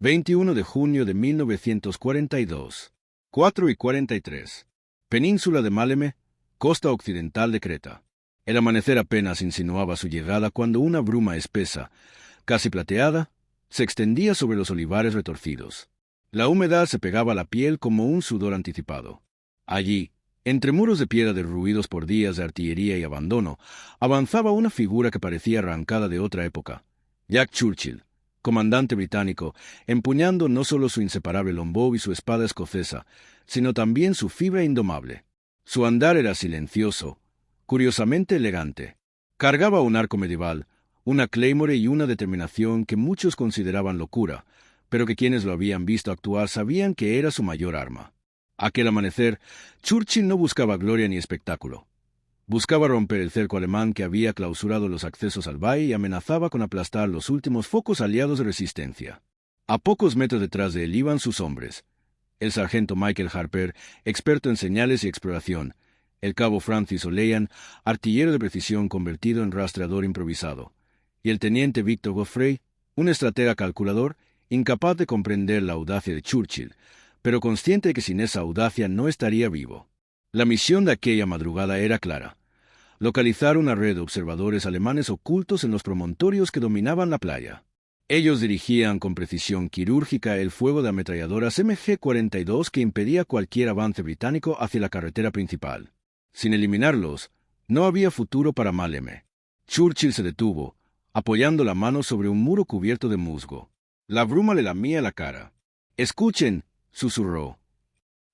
21 de junio de 1942. 4:43. Península de Maleme, costa occidental de Creta. El amanecer apenas insinuaba su llegada cuando una bruma espesa, casi plateada, se extendía sobre los olivares retorcidos. La humedad se pegaba a la piel como un sudor anticipado. Allí, entre muros de piedra derruidos por días de artillería y abandono, avanzaba una figura que parecía arrancada de otra época. Jack Churchill, comandante británico, empuñando no solo su inseparable longbow y su espada escocesa, sino también su fibra indomable. Su andar era silencioso, curiosamente elegante. Cargaba un arco medieval, una claymore y una determinación que muchos consideraban locura, pero que quienes lo habían visto actuar sabían que era su mayor arma. Aquel amanecer, Churchill no buscaba gloria ni espectáculo. Buscaba romper el cerco alemán que había clausurado los accesos al valle y amenazaba con aplastar los últimos focos aliados de resistencia. A pocos metros detrás de él iban sus hombres: el sargento Michael Harper, experto en señales y exploración; el cabo Francis O'Leyan, artillero de precisión convertido en rastreador improvisado; y el teniente Victor Godfrey, un estratega calculador, incapaz de comprender la audacia de Churchill, pero consciente de que sin esa audacia no estaría vivo. La misión de aquella madrugada era clara: localizar una red de observadores alemanes ocultos en los promontorios que dominaban la playa. Ellos dirigían con precisión quirúrgica el fuego de ametralladoras MG-42 que impedía cualquier avance británico hacia la carretera principal. Sin eliminarlos, no había futuro para Maleme. Churchill se detuvo, apoyando la mano sobre un muro cubierto de musgo. La bruma le lamía la cara. «Escuchen», susurró.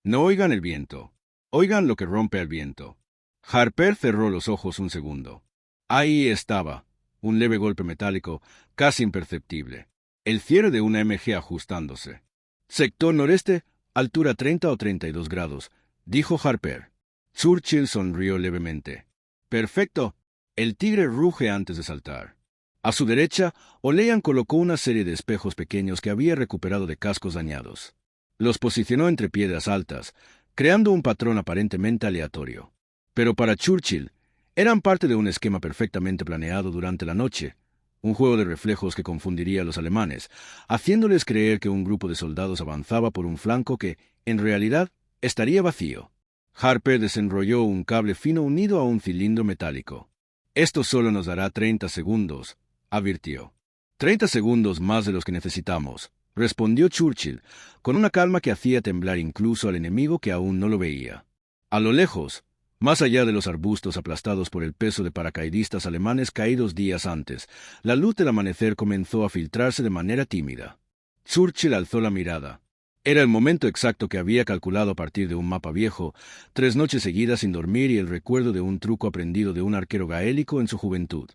«No oigan el viento. Oigan lo que rompe el viento». Harper cerró los ojos un segundo. Ahí estaba, un leve golpe metálico, casi imperceptible. El cierre de una MG ajustándose. «Sector noreste, altura 30 o 32 grados», dijo Harper. Churchill sonrió levemente. «Perfecto. El tigre ruge antes de saltar». A su derecha, O'Leyan colocó una serie de espejos pequeños que había recuperado de cascos dañados. Los posicionó entre piedras altas, creando un patrón aparentemente aleatorio. Pero para Churchill, eran parte de un esquema perfectamente planeado durante la noche, un juego de reflejos que confundiría a los alemanes, haciéndoles creer que un grupo de soldados avanzaba por un flanco que, en realidad, estaría vacío. Harper desenrolló un cable fino unido a un cilindro metálico. «Esto solo nos dará 30 segundos», advirtió. «30 segundos más de los que necesitamos», respondió Churchill, con una calma que hacía temblar incluso al enemigo que aún no lo veía. A lo lejos, más allá de los arbustos aplastados por el peso de paracaidistas alemanes caídos días antes, la luz del amanecer comenzó a filtrarse de manera tímida. Churchill alzó la mirada. Era el momento exacto que había calculado a partir de un mapa viejo, 3 noches seguidas sin dormir y el recuerdo de un truco aprendido de un arquero gaélico en su juventud.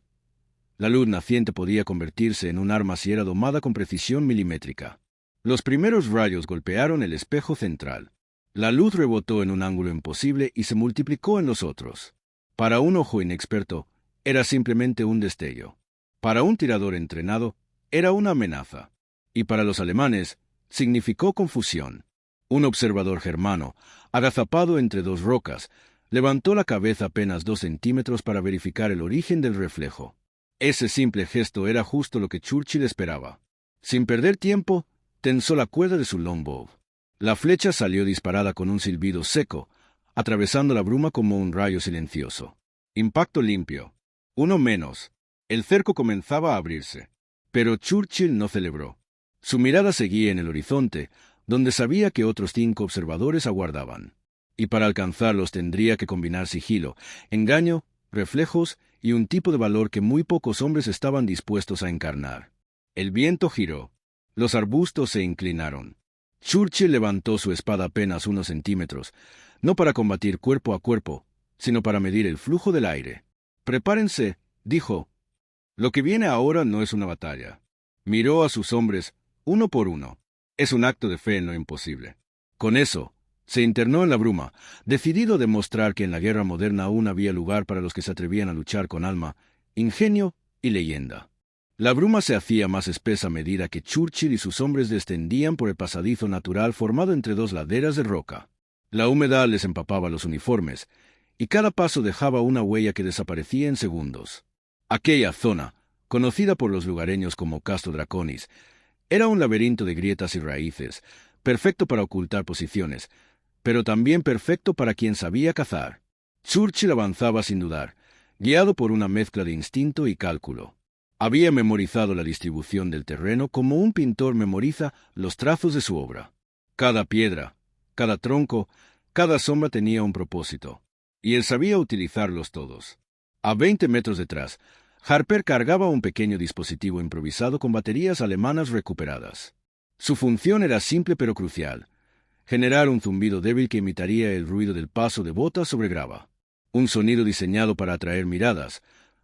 La luz naciente podía convertirse en un arma si era domada con precisión milimétrica. Los primeros rayos golpearon el espejo central. La luz rebotó en un ángulo imposible y se multiplicó en los otros. Para un ojo inexperto, era simplemente un destello. Para un tirador entrenado, era una amenaza. Y para los alemanes, significó confusión. Un observador germano, agazapado entre 2 rocas, levantó la cabeza apenas 2 centímetros para verificar el origen del reflejo. Ese simple gesto era justo lo que Churchill esperaba. Sin perder tiempo, tensó la cuerda de su longbow. La flecha salió disparada con un silbido seco, atravesando la bruma como un rayo silencioso. Impacto limpio. Uno menos. El cerco comenzaba a abrirse. Pero Churchill no celebró. Su mirada seguía en el horizonte, donde sabía que otros 5 observadores aguardaban. Y para alcanzarlos tendría que combinar sigilo, engaño, reflejos y un tipo de valor que muy pocos hombres estaban dispuestos a encarnar. El viento giró. Los arbustos se inclinaron. Churchill levantó su espada apenas unos centímetros, no para combatir cuerpo a cuerpo, sino para medir el flujo del aire. «Prepárense», dijo. «Lo que viene ahora no es una batalla». Miró a sus hombres, uno por uno. «Es un acto de fe en lo imposible». Con eso, se internó en la bruma, decidido a demostrar que en la guerra moderna aún había lugar para los que se atrevían a luchar con alma, ingenio y leyenda. La bruma se hacía más espesa a medida que Churchill y sus hombres descendían por el pasadizo natural formado entre 2 laderas de roca. La humedad les empapaba los uniformes, y cada paso dejaba una huella que desaparecía en segundos. Aquella zona, conocida por los lugareños como Castro Draconis, Era un laberinto de grietas y raíces, perfecto para ocultar posiciones, pero también perfecto para quien sabía cazar. Churchill avanzaba sin dudar, guiado por una mezcla de instinto y cálculo. Había memorizado la distribución del terreno como un pintor memoriza los trazos de su obra. Cada piedra, cada tronco, cada sombra tenía un propósito, y él sabía utilizarlos todos. A 20 metros detrás, Harper cargaba un pequeño dispositivo improvisado con baterías alemanas recuperadas. Su función era simple pero crucial: generar un zumbido débil que imitaría el ruido del paso de botas sobre grava. Un sonido diseñado para atraer miradas,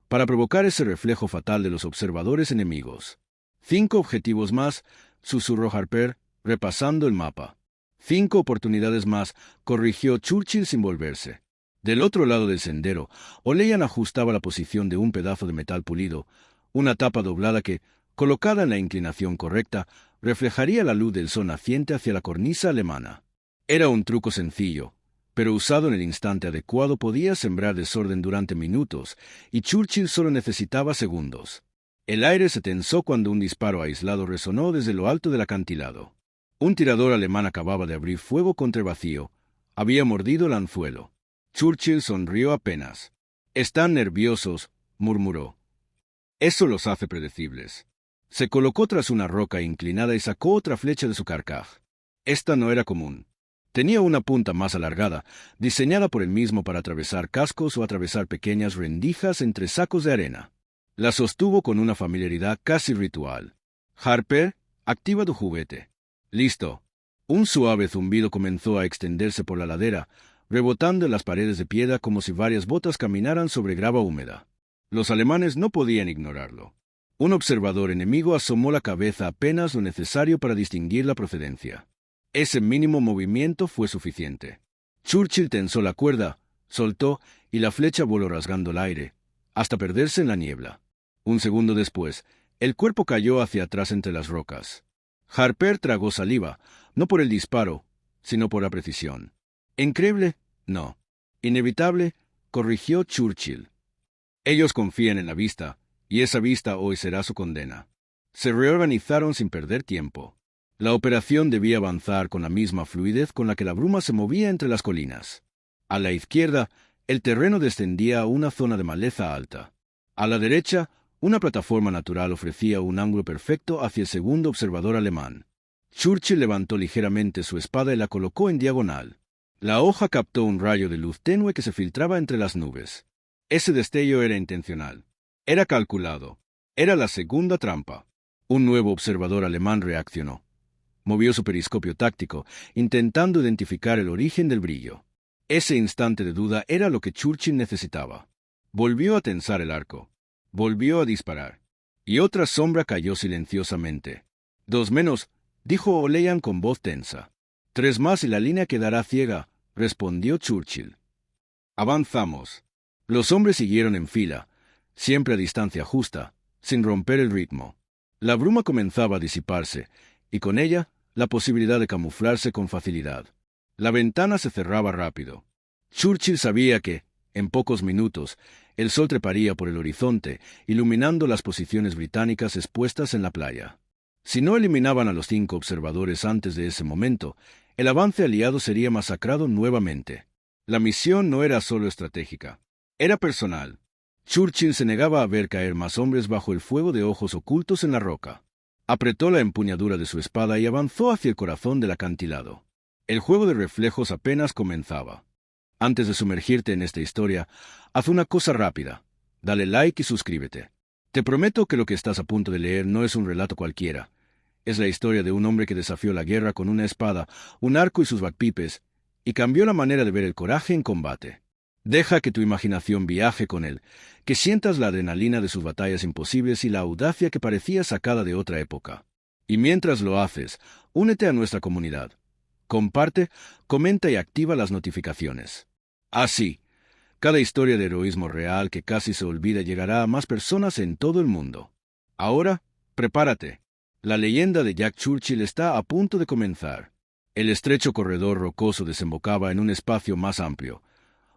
para provocar ese reflejo fatal de los observadores enemigos. 5 objetivos más, susurró Harper, repasando el mapa. 5 oportunidades más, corrigió Churchill sin volverse. Del otro lado del sendero, O'Leyan ajustaba la posición de un pedazo de metal pulido, una tapa doblada que, colocada en la inclinación correcta, reflejaría la luz del sol naciente hacia la cornisa alemana. Era un truco sencillo, pero usado en el instante adecuado podía sembrar desorden durante minutos, y Churchill solo necesitaba segundos. El aire se tensó cuando un disparo aislado resonó desde lo alto del acantilado. Un tirador alemán acababa de abrir fuego contra el vacío. Había mordido el anzuelo. Churchill sonrió apenas. «Están nerviosos», murmuró. «Eso los hace predecibles». Se colocó tras una roca inclinada y sacó otra flecha de su carcaj. Esta no era común. Tenía una punta más alargada, diseñada por él mismo para atravesar cascos o atravesar pequeñas rendijas entre sacos de arena. La sostuvo con una familiaridad casi ritual. «Harper, activa tu juguete». «Listo». Un suave zumbido comenzó a extenderse por la ladera, rebotando en las paredes de piedra como si varias botas caminaran sobre grava húmeda. Los alemanes no podían ignorarlo. Un observador enemigo asomó la cabeza apenas lo necesario para distinguir la procedencia. Ese mínimo movimiento fue suficiente. Churchill tensó la cuerda, soltó, y la flecha voló rasgando el aire, hasta perderse en la niebla. Un segundo después, el cuerpo cayó hacia atrás entre las rocas. Harper tragó saliva, no por el disparo, sino por la precisión. «Increíble, no. Inevitable», corrigió Churchill. «Ellos confían en la vista, y esa vista hoy será su condena». Se reorganizaron sin perder tiempo. La operación debía avanzar con la misma fluidez con la que la bruma se movía entre las colinas. A la izquierda, el terreno descendía a una zona de maleza alta. A la derecha, una plataforma natural ofrecía un ángulo perfecto hacia el segundo observador alemán. Churchill levantó ligeramente su espada y la colocó en diagonal. La hoja captó un rayo de luz tenue que se filtraba entre las nubes. Ese destello era intencional. Era calculado. Era la segunda trampa. Un nuevo observador alemán reaccionó. Movió su periscopio táctico, intentando identificar el origen del brillo. Ese instante de duda era lo que Churchill necesitaba. Volvió a tensar el arco. Volvió a disparar. Y otra sombra cayó silenciosamente. «2 menos», dijo O'Leyan con voz tensa. «3 más y la línea quedará ciega», respondió Churchill. «Avanzamos». Los hombres siguieron en fila, siempre a distancia justa, sin romper el ritmo. La bruma comenzaba a disiparse, y con ella, la posibilidad de camuflarse con facilidad. La ventana se cerraba rápido. Churchill sabía que, en pocos minutos, el sol treparía por el horizonte, iluminando las posiciones británicas expuestas en la playa. Si no eliminaban a los 5 observadores antes de ese momento, el avance aliado sería masacrado nuevamente. La misión no era solo estratégica, era personal. Churchill se negaba a ver caer más hombres bajo el fuego de ojos ocultos en la roca. Apretó la empuñadura de su espada y avanzó hacia el corazón del acantilado. El juego de reflejos apenas comenzaba. Antes de sumergirte en esta historia, haz una cosa rápida. Dale like y suscríbete. Te prometo que lo que estás a punto de leer no es un relato cualquiera. Es la historia de un hombre que desafió la guerra con una espada, un arco y sus bagpipes, y cambió la manera de ver el coraje en combate. Deja que tu imaginación viaje con él, que sientas la adrenalina de sus batallas imposibles y la audacia que parecía sacada de otra época. Y mientras lo haces, únete a nuestra comunidad. Comparte, comenta y activa las notificaciones. Así, cada historia de heroísmo real que casi se olvida llegará a más personas en todo el mundo. Ahora, prepárate. La leyenda de Jack Churchill está a punto de comenzar. El estrecho corredor rocoso desembocaba en un espacio más amplio,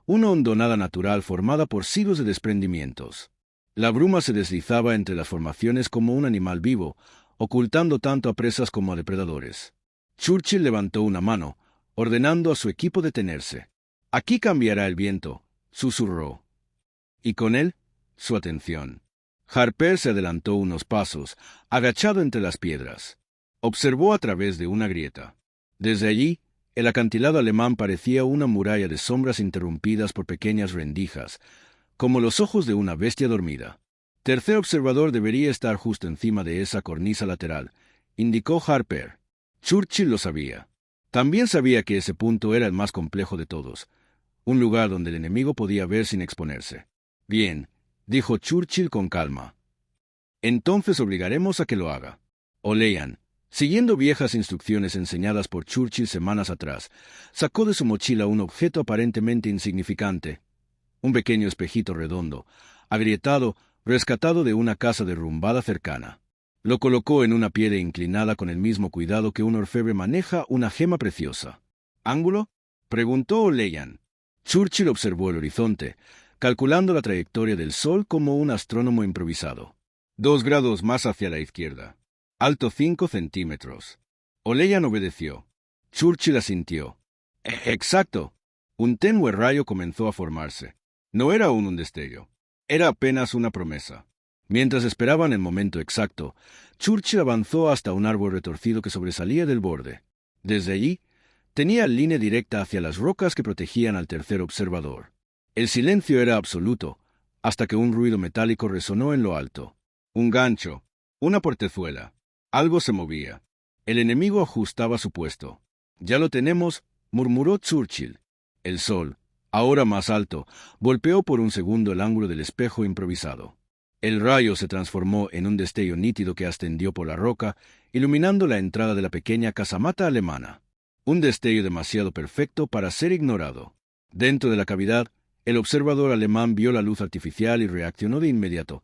una hondonada natural formada por silos de desprendimientos. La bruma se deslizaba entre las formaciones como un animal vivo, ocultando tanto a presas como a depredadores. Churchill levantó una mano, ordenando a su equipo detenerse. «Aquí cambiará el viento», susurró. Y con él, su atención. Harper se adelantó unos pasos, agachado entre las piedras. Observó a través de una grieta. Desde allí, el acantilado alemán parecía una muralla de sombras interrumpidas por pequeñas rendijas, como los ojos de una bestia dormida. «Tercer observador debería estar justo encima de esa cornisa lateral», indicó Harper. Churchill lo sabía. También sabía que ese punto era el más complejo de todos, un lugar donde el enemigo podía ver sin exponerse. «Bien», dijo Churchill con calma. «Entonces obligaremos a que lo haga». O'Leyan, siguiendo viejas instrucciones enseñadas por Churchill semanas atrás, sacó de su mochila un objeto aparentemente insignificante, un pequeño espejito redondo, agrietado, rescatado de una casa derrumbada cercana. Lo colocó en una piedra inclinada con el mismo cuidado que un orfebre maneja una gema preciosa. «¿Ángulo?», preguntó O'Leyan. Churchill observó el horizonte, calculando la trayectoria del sol como un astrónomo improvisado. 2 grados más hacia la izquierda. Alto 5 centímetros. O'Leyan obedeció. Churchill asintió. «Exacto». Un tenue rayo comenzó a formarse. No era aún un destello. Era apenas una promesa. Mientras esperaban el momento exacto, Churchill avanzó hasta un árbol retorcido que sobresalía del borde. Desde allí, tenía línea directa hacia las rocas que protegían al tercer observador. El silencio era absoluto, hasta que un ruido metálico resonó en lo alto. Un gancho, una portezuela. Algo se movía. El enemigo ajustaba su puesto. «Ya lo tenemos», murmuró Churchill. El sol, ahora más alto, golpeó por un segundo el ángulo del espejo improvisado. El rayo se transformó en un destello nítido que ascendió por la roca, iluminando la entrada de la pequeña casamata alemana. Un destello demasiado perfecto para ser ignorado. Dentro de la cavidad, el observador alemán vio la luz artificial y reaccionó de inmediato.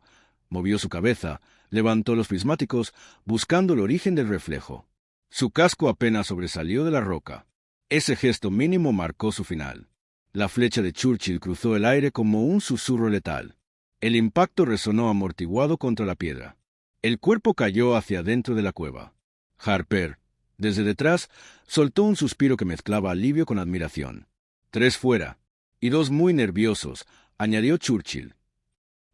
Movió su cabeza, levantó los prismáticos, buscando el origen del reflejo. Su casco apenas sobresalió de la roca. Ese gesto mínimo marcó su final. La flecha de Churchill cruzó el aire como un susurro letal. El impacto resonó amortiguado contra la piedra. El cuerpo cayó hacia adentro de la cueva. Harper, desde detrás, soltó un suspiro que mezclaba alivio con admiración. 3 fuera, y 2 muy nerviosos, añadió Churchill.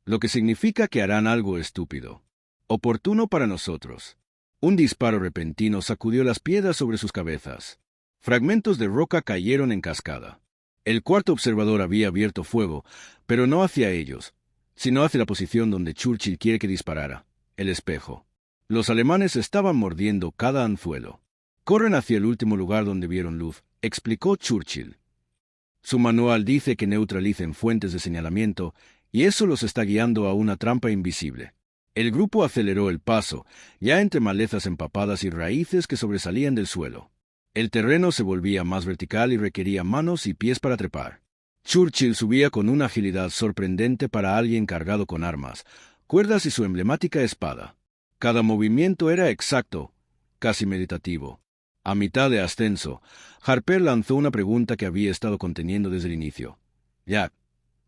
Lo que significa que harán algo estúpido. Oportuno para nosotros. Un disparo repentino sacudió las piedras sobre sus cabezas. Fragmentos de roca cayeron en cascada. El cuarto observador había abierto fuego, pero no hacia ellos, sino hacia la posición donde Churchill quiere que disparara, el espejo. Los alemanes estaban mordiendo cada anzuelo. «Corren hacia el último lugar donde vieron luz», explicó Churchill. «Su manual dice que neutralicen fuentes de señalamiento, y eso los está guiando a una trampa invisible». El grupo aceleró el paso, ya entre malezas empapadas y raíces que sobresalían del suelo. El terreno se volvía más vertical y requería manos y pies para trepar. Churchill subía con una agilidad sorprendente para alguien cargado con armas, cuerdas y su emblemática espada. Cada movimiento era exacto, casi meditativo. A mitad de ascenso, Harper lanzó una pregunta que había estado conteniendo desde el inicio. «Jack,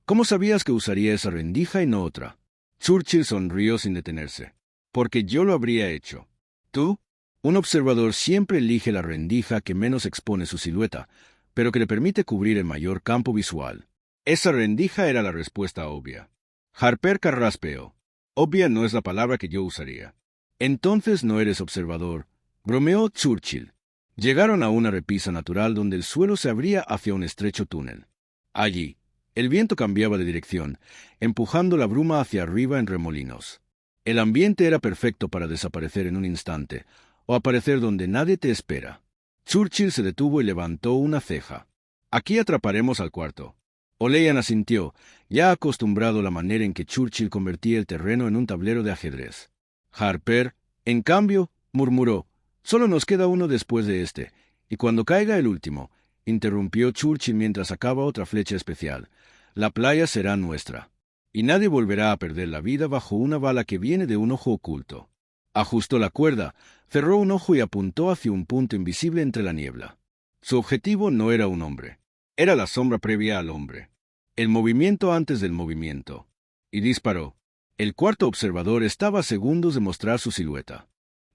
¿cómo sabías que usaría esa rendija y no otra?» Churchill sonrió sin detenerse. «Porque yo lo habría hecho. ¿Tú?» Un observador siempre elige la rendija que menos expone su silueta, pero que le permite cubrir el mayor campo visual. Esa rendija era la respuesta obvia. Harper carraspeó. «Obvia no es la palabra que yo usaría». «Entonces no eres observador», bromeó Churchill. Llegaron a una repisa natural donde el suelo se abría hacia un estrecho túnel. Allí, el viento cambiaba de dirección, empujando la bruma hacia arriba en remolinos. El ambiente era perfecto para desaparecer en un instante, o aparecer donde nadie te espera. Churchill se detuvo y levantó una ceja. «Aquí atraparemos al cuarto». O'Leyan asintió, ya acostumbrado a la manera en que Churchill convertía el terreno en un tablero de ajedrez. Harper, en cambio, murmuró: «Solo nos queda uno después de este, y cuando caiga el último», interrumpió Churchill mientras sacaba otra flecha especial, «la playa será nuestra, y nadie volverá a perder la vida bajo una bala que viene de un ojo oculto». Ajustó la cuerda, cerró un ojo y apuntó hacia un punto invisible entre la niebla. Su objetivo no era un hombre. Era la sombra previa al hombre. El movimiento antes del movimiento. Y disparó. El cuarto observador estaba a segundos de mostrar su silueta.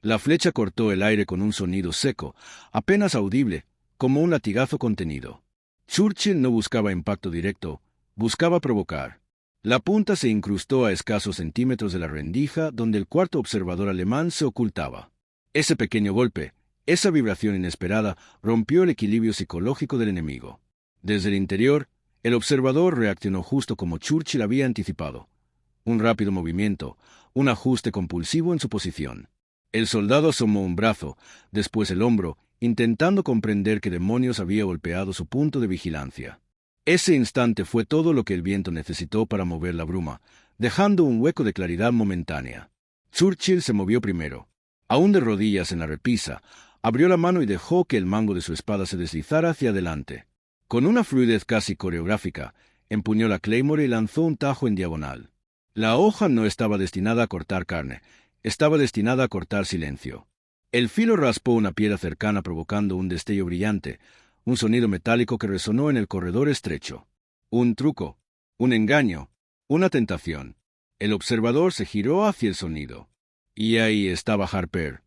La flecha cortó el aire con un sonido seco, apenas audible, como un latigazo contenido. Churchill no buscaba impacto directo, buscaba provocar. La punta se incrustó a escasos centímetros de la rendija donde el cuarto observador alemán se ocultaba. Ese pequeño golpe, esa vibración inesperada, rompió el equilibrio psicológico del enemigo. Desde el interior, el observador reaccionó justo como Churchill había anticipado. Un rápido movimiento, un ajuste compulsivo en su posición. El soldado asomó un brazo, después el hombro, intentando comprender qué demonios había golpeado su punto de vigilancia. Ese instante fue todo lo que el viento necesitó para mover la bruma, dejando un hueco de claridad momentánea. Churchill se movió primero. Aún de rodillas en la repisa, abrió la mano y dejó que el mango de su espada se deslizara hacia adelante. Con una fluidez casi coreográfica, empuñó la Claymore y lanzó un tajo en diagonal. La hoja no estaba destinada a cortar carne, estaba destinada a cortar silencio. El filo raspó una piedra cercana provocando un destello brillante, un sonido metálico que resonó en el corredor estrecho. Un truco, un engaño, una tentación. El observador se giró hacia el sonido. Y ahí estaba Harper,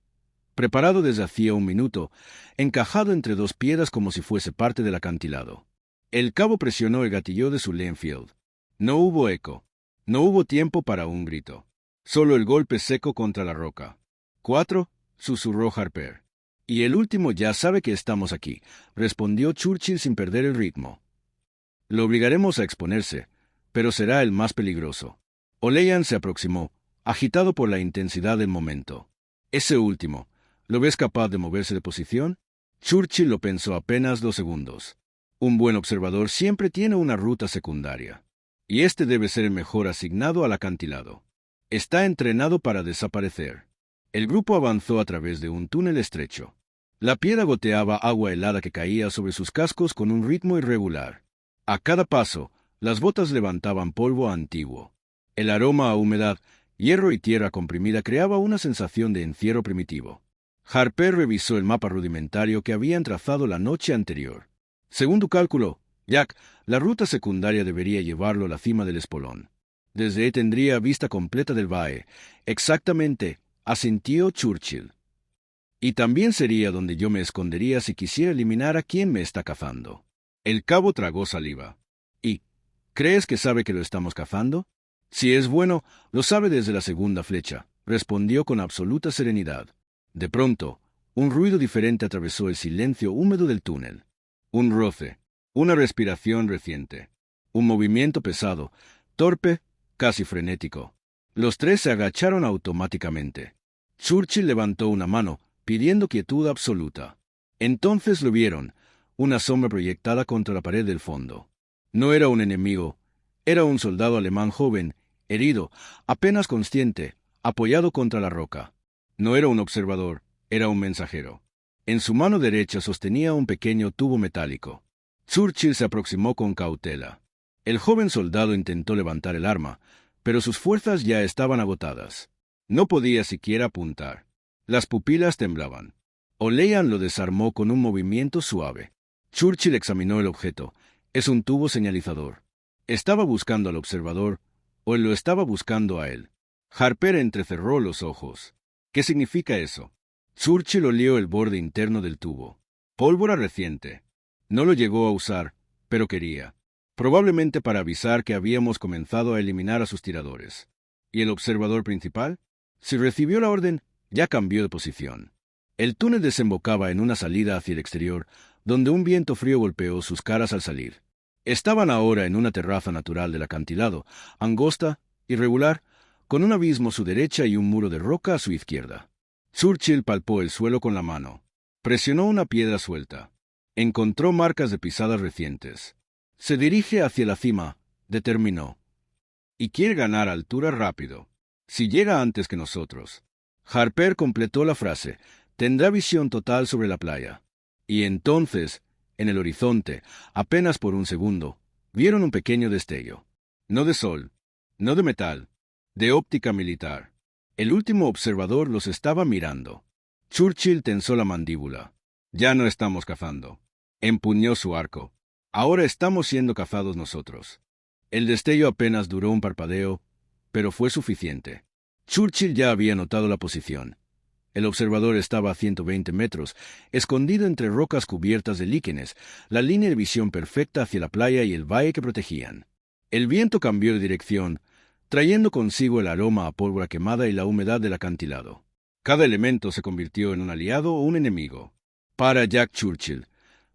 preparado desde hacía un minuto, encajado entre dos piedras como si fuese parte del acantilado. El cabo presionó el gatillo de su Lenfield. No hubo eco. No hubo tiempo para un grito. Solo el golpe seco contra la roca. 4, susurró Harper. Y el último ya sabe que estamos aquí, respondió Churchill sin perder el ritmo. Lo obligaremos a exponerse, pero será el más peligroso. O'Leyan se aproximó, agitado por la intensidad del momento. Ese último, ¿lo ves capaz de moverse de posición? Churchill lo pensó apenas 2 segundos. Un buen observador siempre tiene una ruta secundaria. Y este debe ser el mejor asignado al acantilado. Está entrenado para desaparecer. El grupo avanzó a través de un túnel estrecho. La piedra goteaba agua helada que caía sobre sus cascos con un ritmo irregular. A cada paso, las botas levantaban polvo antiguo. El aroma a humedad, hierro y tierra comprimida creaba una sensación de encierro primitivo. Harper revisó el mapa rudimentario que habían trazado la noche anterior. Según tu cálculo, Jack, la ruta secundaria debería llevarlo a la cima del espolón. Desde ahí tendría vista completa del valle. Exactamente, asintió Churchill. Y también sería donde yo me escondería si quisiera eliminar a quien me está cazando. El cabo tragó saliva. ¿Y crees que sabe que lo estamos cazando? Si es bueno, lo sabe desde la segunda flecha, respondió con absoluta serenidad. De pronto, un ruido diferente atravesó el silencio húmedo del túnel. Un roce, una respiración reciente, un movimiento pesado, torpe, casi frenético. Los tres se agacharon automáticamente. Churchill levantó una mano, pidiendo quietud absoluta. Entonces lo vieron, una sombra proyectada contra la pared del fondo. No era un enemigo, era un soldado alemán joven, herido, apenas consciente, apoyado contra la roca. No era un observador, era un mensajero. En su mano derecha sostenía un pequeño tubo metálico. Churchill se aproximó con cautela. El joven soldado intentó levantar el arma, pero sus fuerzas ya estaban agotadas. No podía siquiera apuntar. Las pupilas temblaban. O'Leyan lo desarmó con un movimiento suave. Churchill examinó el objeto. Es un tubo señalizador. ¿Estaba buscando al observador o él lo estaba buscando a él? Harper entrecerró los ojos. ¿Qué significa eso? Churchill olió el borde interno del tubo. Pólvora reciente. No lo llegó a usar, pero quería. Probablemente para avisar que habíamos comenzado a eliminar a sus tiradores. ¿Y el observador principal? Si recibió la orden, ya cambió de posición. El túnel desembocaba en una salida hacia el exterior, donde un viento frío golpeó sus caras al salir. Estaban ahora en una terraza natural del acantilado, angosta, irregular, con un abismo a su derecha y un muro de roca a su izquierda. Churchill palpó el suelo con la mano. Presionó una piedra suelta. Encontró marcas de pisadas recientes. Se dirige hacia la cima, determinó. Y quiere ganar altura rápido. Si llega antes que nosotros. Harper completó la frase. Tendrá visión total sobre la playa. Y entonces, en el horizonte, apenas por un segundo, vieron un pequeño destello. No de sol, no de metal, de óptica militar. El último observador los estaba mirando. Churchill tensó la mandíbula. Ya no estamos cazando. Empuñó su arco. Ahora estamos siendo cazados nosotros. El destello apenas duró un parpadeo, pero fue suficiente. Churchill ya había notado la posición. El observador estaba a 120 metros, escondido entre rocas cubiertas de líquenes, la línea de visión perfecta hacia la playa y el valle que protegían. El viento cambió de dirección, trayendo consigo el aroma a pólvora quemada y la humedad del acantilado. Cada elemento se convirtió en un aliado o un enemigo. Para Jack Churchill,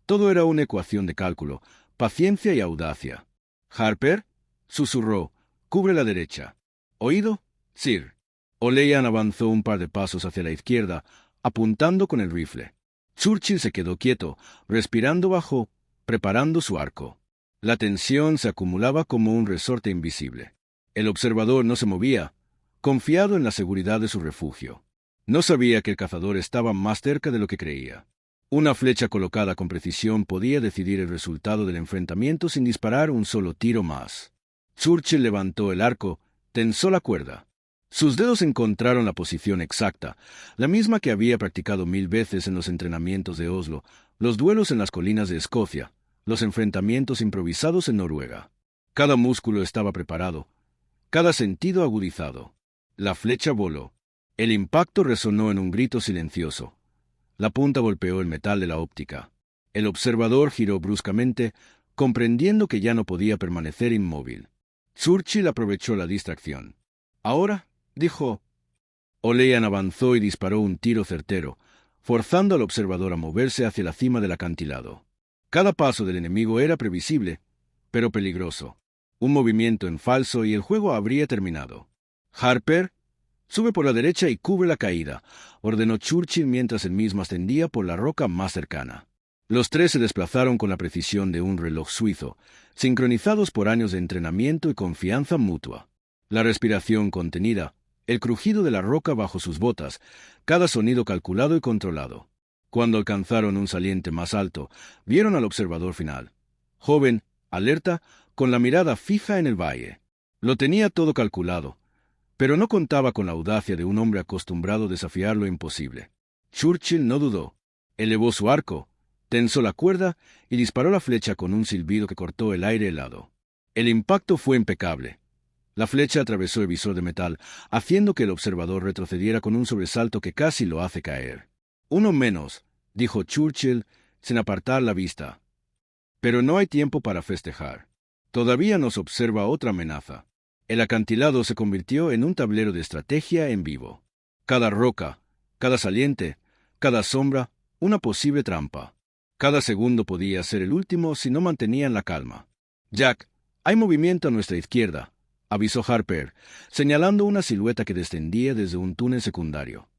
todo era una ecuación de cálculo, paciencia y audacia. «Harper», susurró, «cubre la derecha». «¿Oído, Sir?» O'Leyan avanzó un par de pasos hacia la izquierda, apuntando con el rifle. Churchill se quedó quieto, respirando bajo, preparando su arco. La tensión se acumulaba como un resorte invisible. El observador no se movía, confiado en la seguridad de su refugio. No sabía que el cazador estaba más cerca de lo que creía. Una flecha colocada con precisión podía decidir el resultado del enfrentamiento sin disparar un solo tiro más. Churchill levantó el arco, tensó la cuerda. Sus dedos encontraron la posición exacta, la misma que había practicado 1000 veces en los entrenamientos de Oslo, los duelos en las colinas de Escocia, los enfrentamientos improvisados en Noruega. Cada músculo estaba preparado, cada sentido agudizado. La flecha voló. El impacto resonó en un grito silencioso. La punta golpeó el metal de la óptica. El observador giró bruscamente, comprendiendo que ya no podía permanecer inmóvil. Churchill aprovechó la distracción. «Ahora», dijo. O'Leyan avanzó y disparó un tiro certero, forzando al observador a moverse hacia la cima del acantilado. Cada paso del enemigo era previsible, pero peligroso. Un movimiento en falso y el juego habría terminado. «Harper, sube por la derecha y cubre la caída», ordenó Churchill mientras él mismo ascendía por la roca más cercana. Los tres se desplazaron con la precisión de un reloj suizo, sincronizados por años de entrenamiento y confianza mutua. La respiración contenida, el crujido de la roca bajo sus botas, cada sonido calculado y controlado. Cuando alcanzaron un saliente más alto, vieron al observador final. Joven, alerta, con la mirada fija en el valle. Lo tenía todo calculado, pero no contaba con la audacia de un hombre acostumbrado a desafiar lo imposible. Churchill no dudó. Elevó su arco, tensó la cuerda y disparó la flecha con un silbido que cortó el aire helado. El impacto fue impecable. La flecha atravesó el visor de metal, haciendo que el observador retrocediera con un sobresalto que casi lo hace caer. «Uno menos», dijo Churchill, sin apartar la vista. «Pero no hay tiempo para festejar. Todavía nos observa otra amenaza». El acantilado se convirtió en un tablero de estrategia en vivo. Cada roca, cada saliente, cada sombra, una posible trampa. Cada segundo podía ser el último si no mantenían la calma. «Jack, hay movimiento a nuestra izquierda», avisó Harper, señalando una silueta que descendía desde un túnel secundario.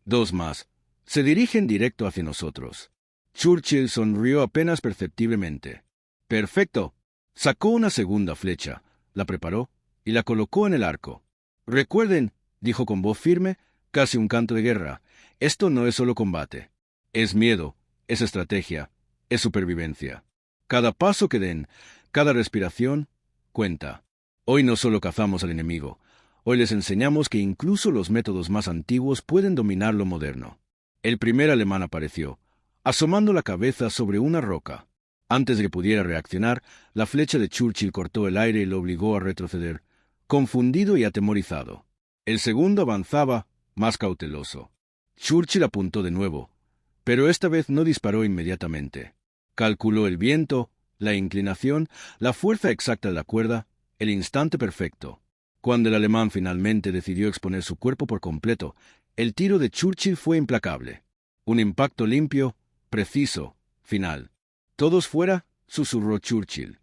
«Dos más. Se dirigen directo hacia nosotros». Churchill sonrió apenas perceptiblemente. «Perfecto». Sacó una segunda flecha, la preparó y la colocó en el arco. «Recuerden», dijo con voz firme, casi un canto de guerra, «esto no es solo combate. Es miedo, es estrategia, es supervivencia. Cada paso que den, cada respiración, cuenta. Hoy no solo cazamos al enemigo, hoy les enseñamos que incluso los métodos más antiguos pueden dominar lo moderno». El primer alemán apareció, asomando la cabeza sobre una roca. Antes de que pudiera reaccionar, la flecha de Churchill cortó el aire y lo obligó a retroceder, confundido y atemorizado. El segundo avanzaba, más cauteloso. Churchill apuntó de nuevo, pero esta vez no disparó inmediatamente. Calculó el viento, la inclinación, la fuerza exacta de la cuerda, el instante perfecto. Cuando el alemán finalmente decidió exponer su cuerpo por completo, el tiro de Churchill fue implacable. Un impacto limpio, preciso, final. «Todos fuera», susurró Churchill.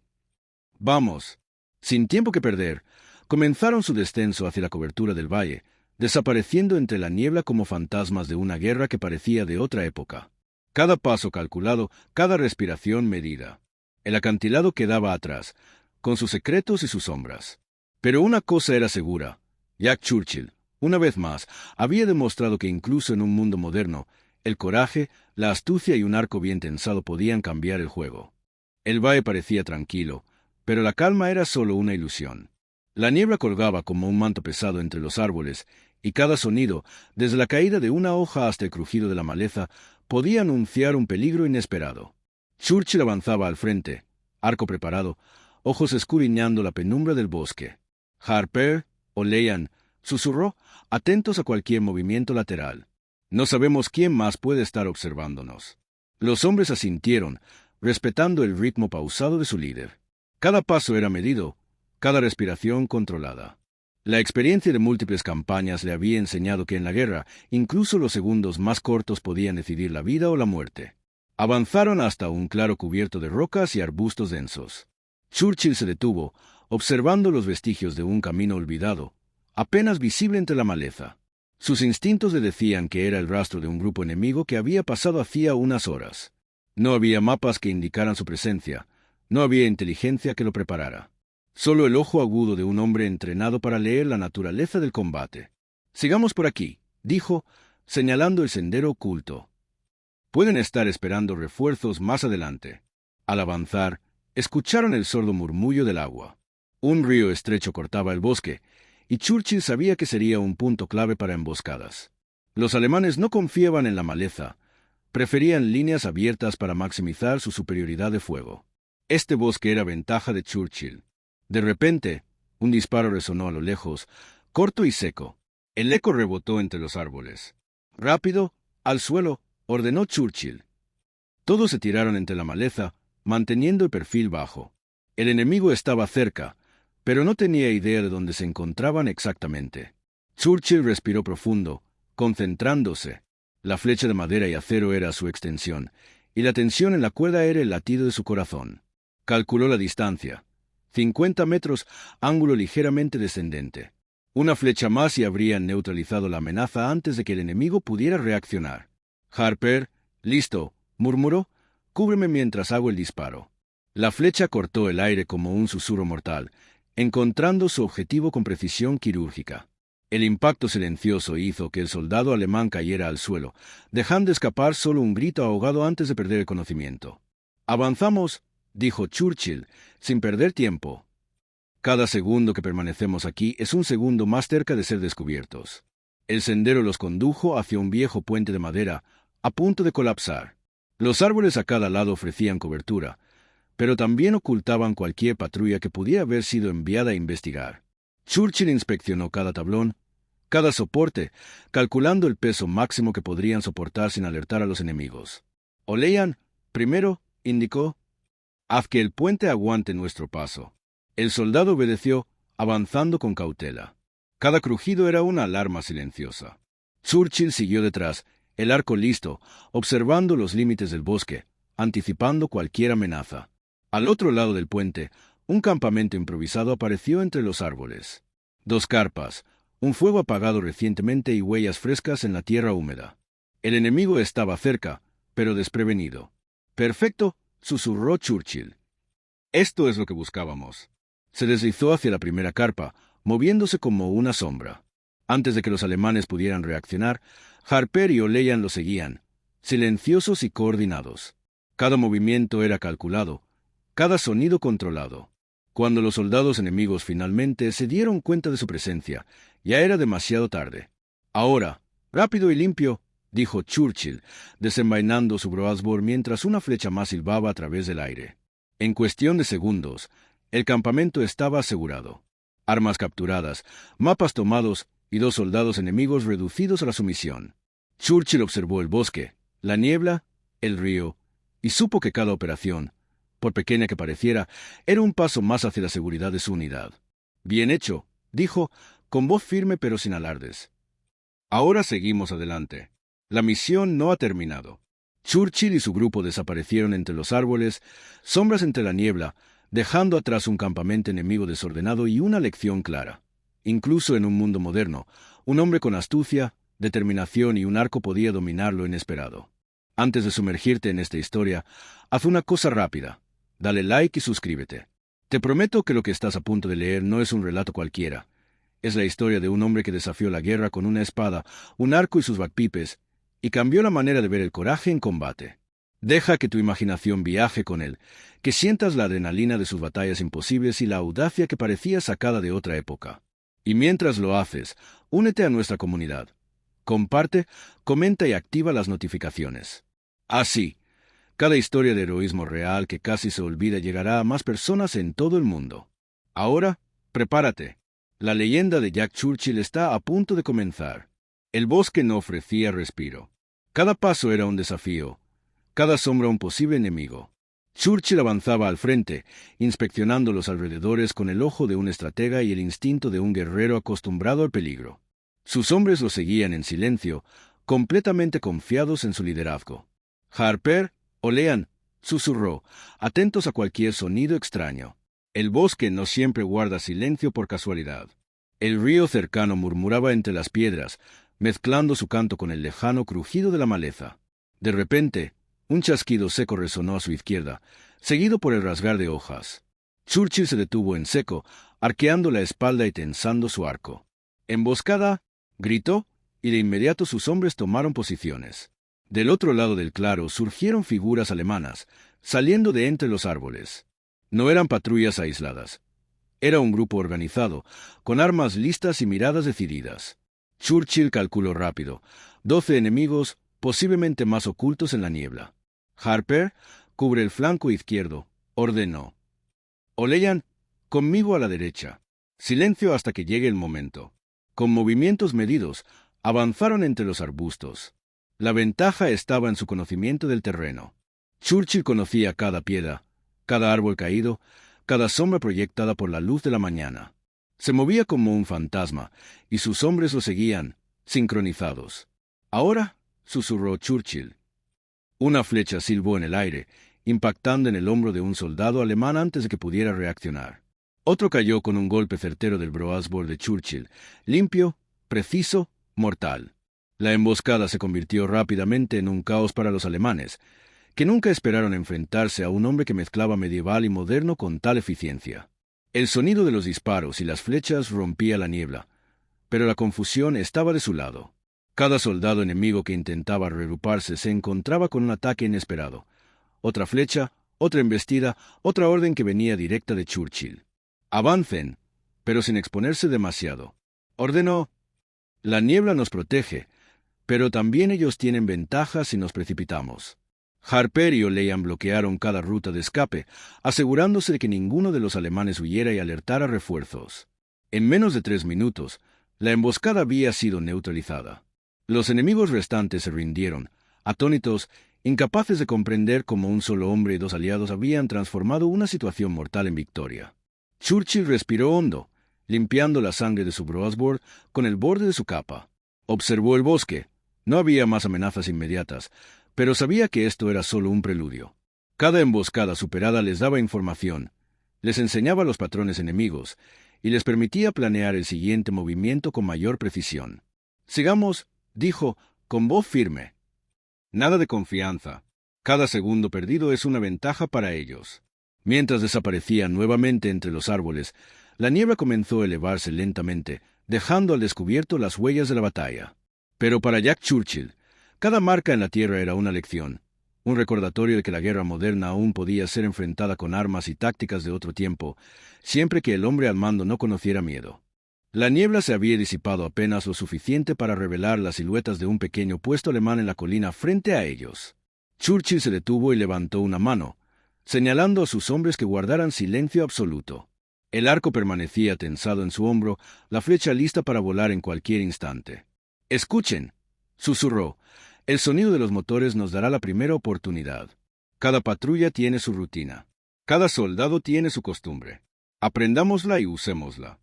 «Vamos». Sin tiempo que perder, comenzaron su descenso hacia la cobertura del valle, desapareciendo entre la niebla como fantasmas de una guerra que parecía de otra época. Cada paso calculado, cada respiración medida. El acantilado quedaba atrás, con sus secretos y sus sombras. Pero una cosa era segura. Jack Churchill, una vez más, había demostrado que incluso en un mundo moderno, el coraje, la astucia y un arco bien tensado podían cambiar el juego. El valle parecía tranquilo, pero la calma era solo una ilusión. La niebla colgaba como un manto pesado entre los árboles, y cada sonido, desde la caída de una hoja hasta el crujido de la maleza, podía anunciar un peligro inesperado. Churchill avanzaba al frente, arco preparado, ojos escudriñando la penumbra del bosque. Harper, O'Leyan, susurró, atentos a cualquier movimiento lateral. No sabemos quién más puede estar observándonos. Los hombres asintieron, respetando el ritmo pausado de su líder. Cada paso era medido, cada respiración controlada. La experiencia de múltiples campañas le había enseñado que en la guerra, incluso los segundos más cortos podían decidir la vida o la muerte. Avanzaron hasta un claro cubierto de rocas y arbustos densos. Churchill se detuvo, observando los vestigios de un camino olvidado, apenas visible entre la maleza. Sus instintos le decían que era el rastro de un grupo enemigo que había pasado hacía unas horas. No había mapas que indicaran su presencia, no había inteligencia que lo preparara. Solo el ojo agudo de un hombre entrenado para leer la naturaleza del combate. «Sigamos por aquí», dijo, señalando el sendero oculto. «Pueden estar esperando refuerzos más adelante». Al avanzar, escucharon el sordo murmullo del agua. Un río estrecho cortaba el bosque, y Churchill sabía que sería un punto clave para emboscadas. Los alemanes no confiaban en la maleza, preferían líneas abiertas para maximizar su superioridad de fuego. Este bosque era ventaja de Churchill. De repente, un disparo resonó a lo lejos, corto y seco. El eco rebotó entre los árboles. «Rápido, al suelo», ordenó Churchill. Todos se tiraron entre la maleza, manteniendo el perfil bajo. El enemigo estaba cerca, pero no tenía idea de dónde se encontraban exactamente. Churchill respiró profundo, concentrándose. La flecha de madera y acero era su extensión, y la tensión en la cuerda era el latido de su corazón. Calculó la distancia. 50 metros, ángulo ligeramente descendente. Una flecha más y habrían neutralizado la amenaza antes de que el enemigo pudiera reaccionar. «Harper, listo», murmuró, «cúbreme mientras hago el disparo». La flecha cortó el aire como un susurro mortal, encontrando su objetivo con precisión quirúrgica. El impacto silencioso hizo que el soldado alemán cayera al suelo, dejando escapar solo un grito ahogado antes de perder el conocimiento. «Avanzamos», dijo Churchill, sin perder tiempo. «Cada segundo que permanecemos aquí es un segundo más cerca de ser descubiertos». El sendero los condujo hacia un viejo puente de madera, a punto de colapsar. Los árboles a cada lado ofrecían cobertura, pero también ocultaban cualquier patrulla que pudiera haber sido enviada a investigar. Churchill inspeccionó cada tablón, cada soporte, calculando el peso máximo que podrían soportar sin alertar a los enemigos. «Olean, primero», indicó. «Haz que el puente aguante nuestro paso». El soldado obedeció, avanzando con cautela. Cada crujido era una alarma silenciosa. Churchill siguió detrás, el arco listo, observando los límites del bosque, anticipando cualquier amenaza. Al otro lado del puente, un campamento improvisado apareció entre los árboles. 2 carpas, un fuego apagado recientemente y huellas frescas en la tierra húmeda. El enemigo estaba cerca, pero desprevenido. «Perfecto», susurró Churchill. «Esto es lo que buscábamos». Se deslizó hacia la primera carpa, moviéndose como una sombra. Antes de que los alemanes pudieran reaccionar, Harper y Olean lo seguían, silenciosos y coordinados. Cada movimiento era calculado, cada sonido controlado. Cuando los soldados enemigos finalmente se dieron cuenta de su presencia, ya era demasiado tarde. «Ahora, rápido y limpio», dijo Churchill, desenvainando su broadsword mientras una flecha más silbaba a través del aire. En cuestión de segundos, el campamento estaba asegurado. Armas capturadas, mapas tomados y 2 soldados enemigos reducidos a la sumisión. Churchill observó el bosque, la niebla, el río, y supo que cada operación, por pequeña que pareciera, era un paso más hacia la seguridad de su unidad. «Bien hecho», dijo, con voz firme pero sin alardes. «Ahora seguimos adelante. La misión no ha terminado». Churchill y su grupo desaparecieron entre los árboles, sombras entre la niebla, dejando atrás un campamento enemigo desordenado y una lección clara. Incluso en un mundo moderno, un hombre con astucia, determinación y un arco podía dominar lo inesperado. Antes de sumergirte en esta historia, haz una cosa rápida. Dale like y suscríbete. Te prometo que lo que estás a punto de leer no es un relato cualquiera. Es la historia de un hombre que desafió la guerra con una espada, un arco y sus bagpipes, y cambió la manera de ver el coraje en combate. Deja que tu imaginación viaje con él, que sientas la adrenalina de sus batallas imposibles y la audacia que parecía sacada de otra época. Y mientras lo haces, únete a nuestra comunidad. Comparte, comenta y activa las notificaciones. Así, cada historia de heroísmo real que casi se olvida llegará a más personas en todo el mundo. Ahora, prepárate. La leyenda de Jack Churchill está a punto de comenzar. El bosque no ofrecía respiro. Cada paso era un desafío, cada sombra un posible enemigo. Churchill avanzaba al frente, inspeccionando los alrededores con el ojo de un estratega y el instinto de un guerrero acostumbrado al peligro. Sus hombres lo seguían en silencio, completamente confiados en su liderazgo. «Harper, Olean», susurró, atentos a cualquier sonido extraño. El bosque no siempre guarda silencio por casualidad. El río cercano murmuraba entre las piedras, mezclando su canto con el lejano crujido de la maleza. De repente, un chasquido seco resonó a su izquierda, seguido por el rasgar de hojas. Churchill se detuvo en seco, arqueando la espalda y tensando su arco. «¡Emboscada!», gritó, y de inmediato sus hombres tomaron posiciones. Del otro lado del claro surgieron figuras alemanas, saliendo de entre los árboles. No eran patrullas aisladas. Era un grupo organizado, con armas listas y miradas decididas. Churchill calculó rápido: 12 enemigos, posiblemente más ocultos en la niebla. «Harper, cubre el flanco izquierdo», ordenó. «Olean, conmigo a la derecha. Silencio hasta que llegue el momento». Con movimientos medidos, avanzaron entre los arbustos. La ventaja estaba en su conocimiento del terreno. Churchill conocía cada piedra, cada árbol caído, cada sombra proyectada por la luz de la mañana. Se movía como un fantasma, y sus hombres lo seguían, sincronizados. «Ahora», susurró Churchill. Una flecha silbó en el aire, impactando en el hombro de un soldado alemán antes de que pudiera reaccionar. Otro cayó con un golpe certero del broadsword de Churchill, limpio, preciso, mortal. La emboscada se convirtió rápidamente en un caos para los alemanes, que nunca esperaron enfrentarse a un hombre que mezclaba medieval y moderno con tal eficiencia. El sonido de los disparos y las flechas rompía la niebla, pero la confusión estaba de su lado. Cada soldado enemigo que intentaba reagruparse se encontraba con un ataque inesperado. Otra flecha, otra embestida, otra orden que venía directa de Churchill. «Avancen», pero sin exponerse demasiado. Ordenó: «La niebla nos protege, pero también ellos tienen ventaja si nos precipitamos». Harper y Olean bloquearon cada ruta de escape, asegurándose de que ninguno de los alemanes huyera y alertara refuerzos. En menos de 3 minutos, la emboscada había sido neutralizada. Los enemigos restantes se rindieron, atónitos, incapaces de comprender cómo un solo hombre y 2 aliados habían transformado una situación mortal en victoria. Churchill respiró hondo, limpiando la sangre de su broadsword con el borde de su capa. Observó el bosque. No había más amenazas inmediatas, pero sabía que esto era solo un preludio. Cada emboscada superada les daba información, les enseñaba los patrones enemigos y les permitía planear el siguiente movimiento con mayor precisión. «Sigamos», dijo, con voz firme. «Nada de confianza. Cada segundo perdido es una ventaja para ellos». Mientras desaparecían nuevamente entre los árboles, la niebla comenzó a elevarse lentamente, dejando al descubierto las huellas de la batalla. Pero para Jack Churchill, cada marca en la tierra era una lección, un recordatorio de que la guerra moderna aún podía ser enfrentada con armas y tácticas de otro tiempo, siempre que el hombre al mando no conociera miedo. La niebla se había disipado apenas lo suficiente para revelar las siluetas de un pequeño puesto alemán en la colina frente a ellos. Churchill se detuvo y levantó una mano, señalando a sus hombres que guardaran silencio absoluto. El arco permanecía tensado en su hombro, la flecha lista para volar en cualquier instante. «Escuchen», susurró, «el sonido de los motores nos dará la primera oportunidad. Cada patrulla tiene su rutina. Cada soldado tiene su costumbre. Aprendámosla y usémosla».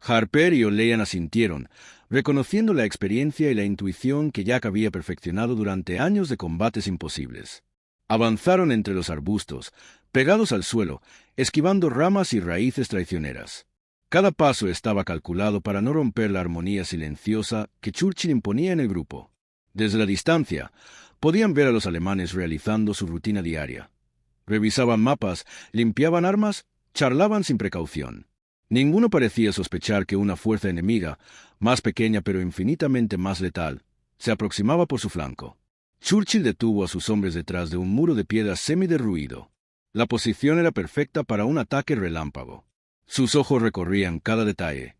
Harper y Olean asintieron, reconociendo la experiencia y la intuición que Jack había perfeccionado durante años de combates imposibles. Avanzaron entre los arbustos, pegados al suelo, esquivando ramas y raíces traicioneras. Cada paso estaba calculado para no romper la armonía silenciosa que Churchill imponía en el grupo. Desde la distancia, podían ver a los alemanes realizando su rutina diaria. Revisaban mapas, limpiaban armas, charlaban sin precaución. Ninguno parecía sospechar que una fuerza enemiga, más pequeña pero infinitamente más letal, se aproximaba por su flanco. Churchill detuvo a sus hombres detrás de un muro de piedra semiderruido. La posición era perfecta para un ataque relámpago. Sus ojos recorrían cada detalle.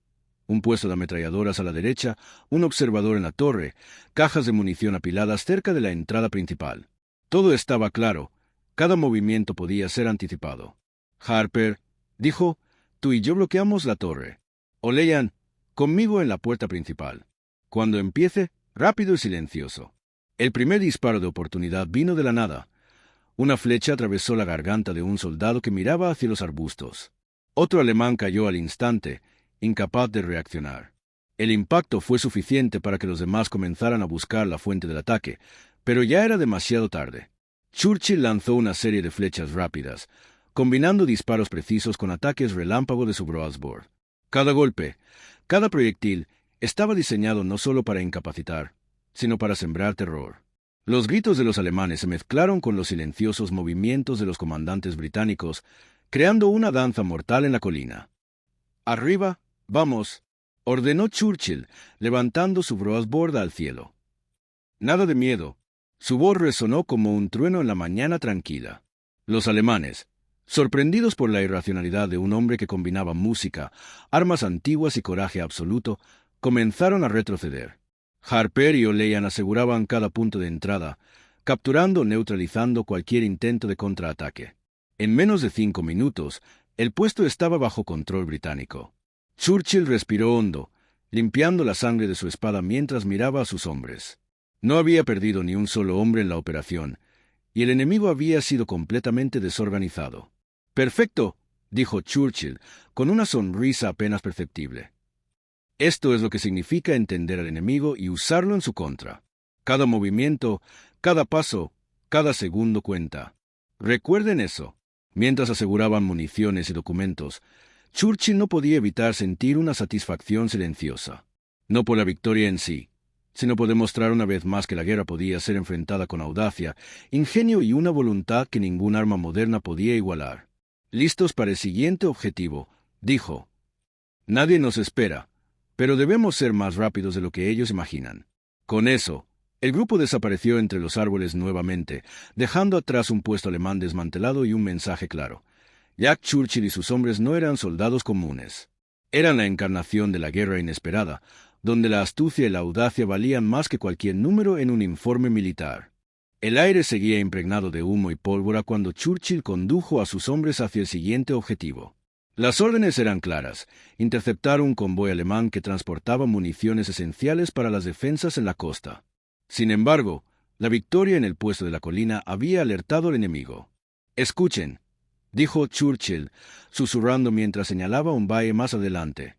Un puesto de ametralladoras a la derecha, un observador en la torre, cajas de munición apiladas cerca de la entrada principal. Todo estaba claro. Cada movimiento podía ser anticipado. «Harper», dijo, «tú y yo bloqueamos la torre. Olean, conmigo en la puerta principal. Cuando empiece, rápido y silencioso. El primer disparo de oportunidad vino de la nada. Una flecha atravesó la garganta de un soldado que miraba hacia los arbustos. Otro alemán cayó al instante, incapaz de reaccionar. El impacto fue suficiente para que los demás comenzaran a buscar la fuente del ataque, pero ya era demasiado tarde. Churchill lanzó una serie de flechas rápidas, combinando disparos precisos con ataques relámpago de su broadsword. Cada golpe, cada proyectil, estaba diseñado no solo para incapacitar, sino para sembrar terror. Los gritos de los alemanes se mezclaron con los silenciosos movimientos de los comandantes británicos, creando una danza mortal en la colina. «Arriba, vamos», ordenó Churchill, levantando su broadsword al cielo. Nada de miedo. Su voz resonó como un trueno en la mañana tranquila. Los alemanes, sorprendidos por la irracionalidad de un hombre que combinaba música, armas antiguas y coraje absoluto, comenzaron a retroceder. Harper y O'Leyan aseguraban cada punto de entrada, capturando o neutralizando cualquier intento de contraataque. En menos de 5 minutos, el puesto estaba bajo control británico. Churchill respiró hondo, limpiando la sangre de su espada mientras miraba a sus hombres. No había perdido ni un solo hombre en la operación, y el enemigo había sido completamente desorganizado. «Perfecto», dijo Churchill, con una sonrisa apenas perceptible. Esto es lo que significa entender al enemigo y usarlo en su contra. Cada movimiento, cada paso, cada segundo cuenta. Recuerden eso. Mientras aseguraban municiones y documentos, Churchill no podía evitar sentir una satisfacción silenciosa. No por la victoria en sí, sino por demostrar una vez más que la guerra podía ser enfrentada con audacia, ingenio y una voluntad que ningún arma moderna podía igualar. «Listos para el siguiente objetivo», dijo. «Nadie nos espera, pero debemos ser más rápidos de lo que ellos imaginan». Con eso, el grupo desapareció entre los árboles nuevamente, dejando atrás un puesto alemán desmantelado y un mensaje claro. Jack Churchill y sus hombres no eran soldados comunes. Eran la encarnación de la guerra inesperada, donde la astucia y la audacia valían más que cualquier número en un informe militar. El aire seguía impregnado de humo y pólvora cuando Churchill condujo a sus hombres hacia el siguiente objetivo. Las órdenes eran claras: interceptar un convoy alemán que transportaba municiones esenciales para las defensas en la costa. Sin embargo, la victoria en el puesto de la colina había alertado al enemigo. «Escuchen», dijo Churchill, susurrando mientras señalaba un valle más adelante.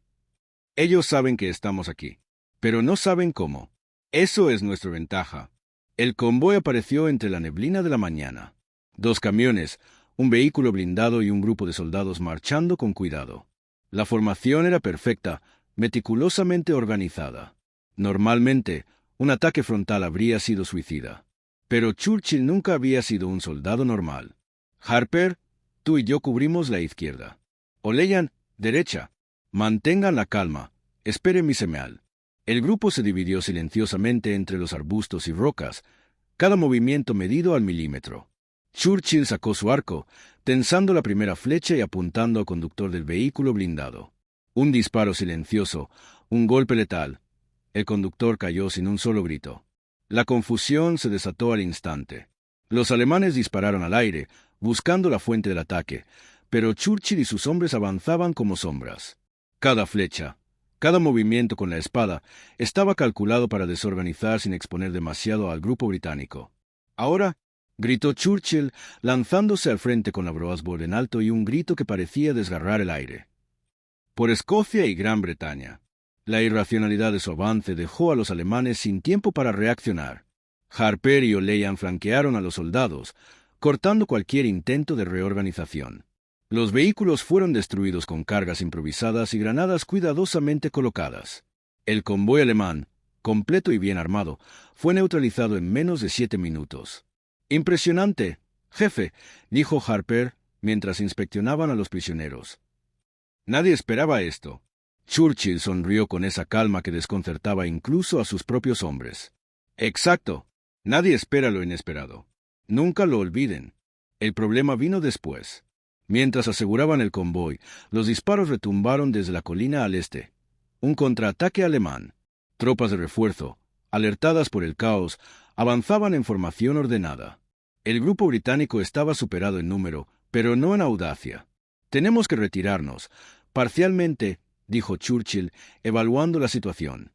«Ellos saben que estamos aquí, pero no saben cómo. Eso es nuestra ventaja». El convoy apareció entre la neblina de la mañana. 2 camiones, un vehículo blindado y un grupo de soldados marchando con cuidado. La formación era perfecta, meticulosamente organizada. Normalmente, un ataque frontal habría sido suicida. Pero Churchill nunca había sido un soldado normal. «Harper, tú y yo cubrimos la izquierda. O'Leyan, derecha. Mantengan la calma. Espere mi señal». El grupo se dividió silenciosamente entre los arbustos y rocas, cada movimiento medido al milímetro. Churchill sacó su arco, tensando la primera flecha y apuntando al conductor del vehículo blindado. Un disparo silencioso, un golpe letal. El conductor cayó sin un solo grito. La confusión se desató al instante. Los alemanes dispararon al aire, buscando la fuente del ataque, pero Churchill y sus hombres avanzaban como sombras. Cada flecha, cada movimiento con la espada, estaba calculado para desorganizar sin exponer demasiado al grupo británico. «Ahora», gritó Churchill, lanzándose al frente con la broadsword en alto y un grito que parecía desgarrar el aire. «Por Escocia y Gran Bretaña». La irracionalidad de su avance dejó a los alemanes sin tiempo para reaccionar. Harper y O'Leyan flanquearon a los soldados, cortando cualquier intento de reorganización. Los vehículos fueron destruidos con cargas improvisadas y granadas cuidadosamente colocadas. El convoy alemán, completo y bien armado, fue neutralizado en menos de 7 minutos. «Impresionante, jefe», dijo Harper mientras inspeccionaban a los prisioneros. «Nadie esperaba esto». Churchill sonrió con esa calma que desconcertaba incluso a sus propios hombres. «Exacto. Nadie espera lo inesperado. Nunca lo olviden. El problema vino después». Mientras aseguraban el convoy, los disparos retumbaron desde la colina al este. Un contraataque alemán. Tropas de refuerzo, alertadas por el caos, avanzaban en formación ordenada. El grupo británico estaba superado en número, pero no en audacia. «Tenemos que retirarnos, parcialmente», dijo Churchill, evaluando la situación.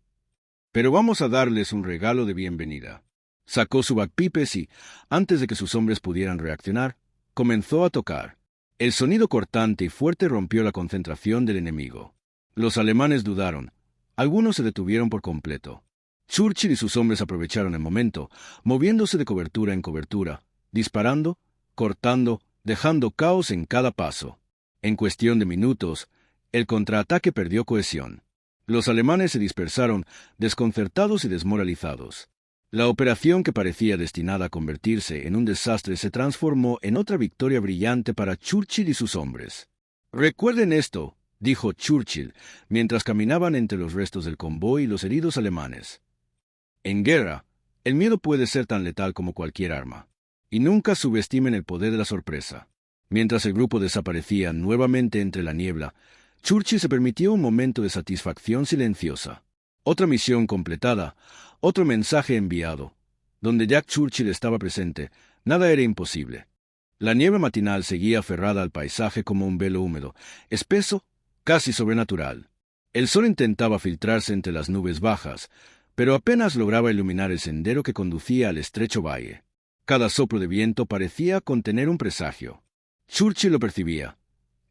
Pero vamos a darles un regalo de bienvenida. Sacó su bagpipes y, antes de que sus hombres pudieran reaccionar, comenzó a tocar. El sonido cortante y fuerte rompió la concentración del enemigo. Los alemanes dudaron. Algunos se detuvieron por completo. Churchill y sus hombres aprovecharon el momento, moviéndose de cobertura en cobertura, disparando, cortando, dejando caos en cada paso. En cuestión de minutos, el contraataque perdió cohesión. Los alemanes se dispersaron, desconcertados y desmoralizados. La operación que parecía destinada a convertirse en un desastre se transformó en otra victoria brillante para Churchill y sus hombres. «Recuerden esto», dijo Churchill, mientras caminaban entre los restos del convoy y los heridos alemanes. «En guerra, el miedo puede ser tan letal como cualquier arma. Y nunca subestimen el poder de la sorpresa». Mientras el grupo desaparecía nuevamente entre la niebla, Churchill se permitió un momento de satisfacción silenciosa. Otra misión completada, otro mensaje enviado. Donde Jack Churchill estaba presente, nada era imposible. La niebla matinal seguía aferrada al paisaje como un velo húmedo, espeso, casi sobrenatural. El sol intentaba filtrarse entre las nubes bajas, pero apenas lograba iluminar el sendero que conducía al estrecho valle. Cada soplo de viento parecía contener un presagio. Churchill lo percibía.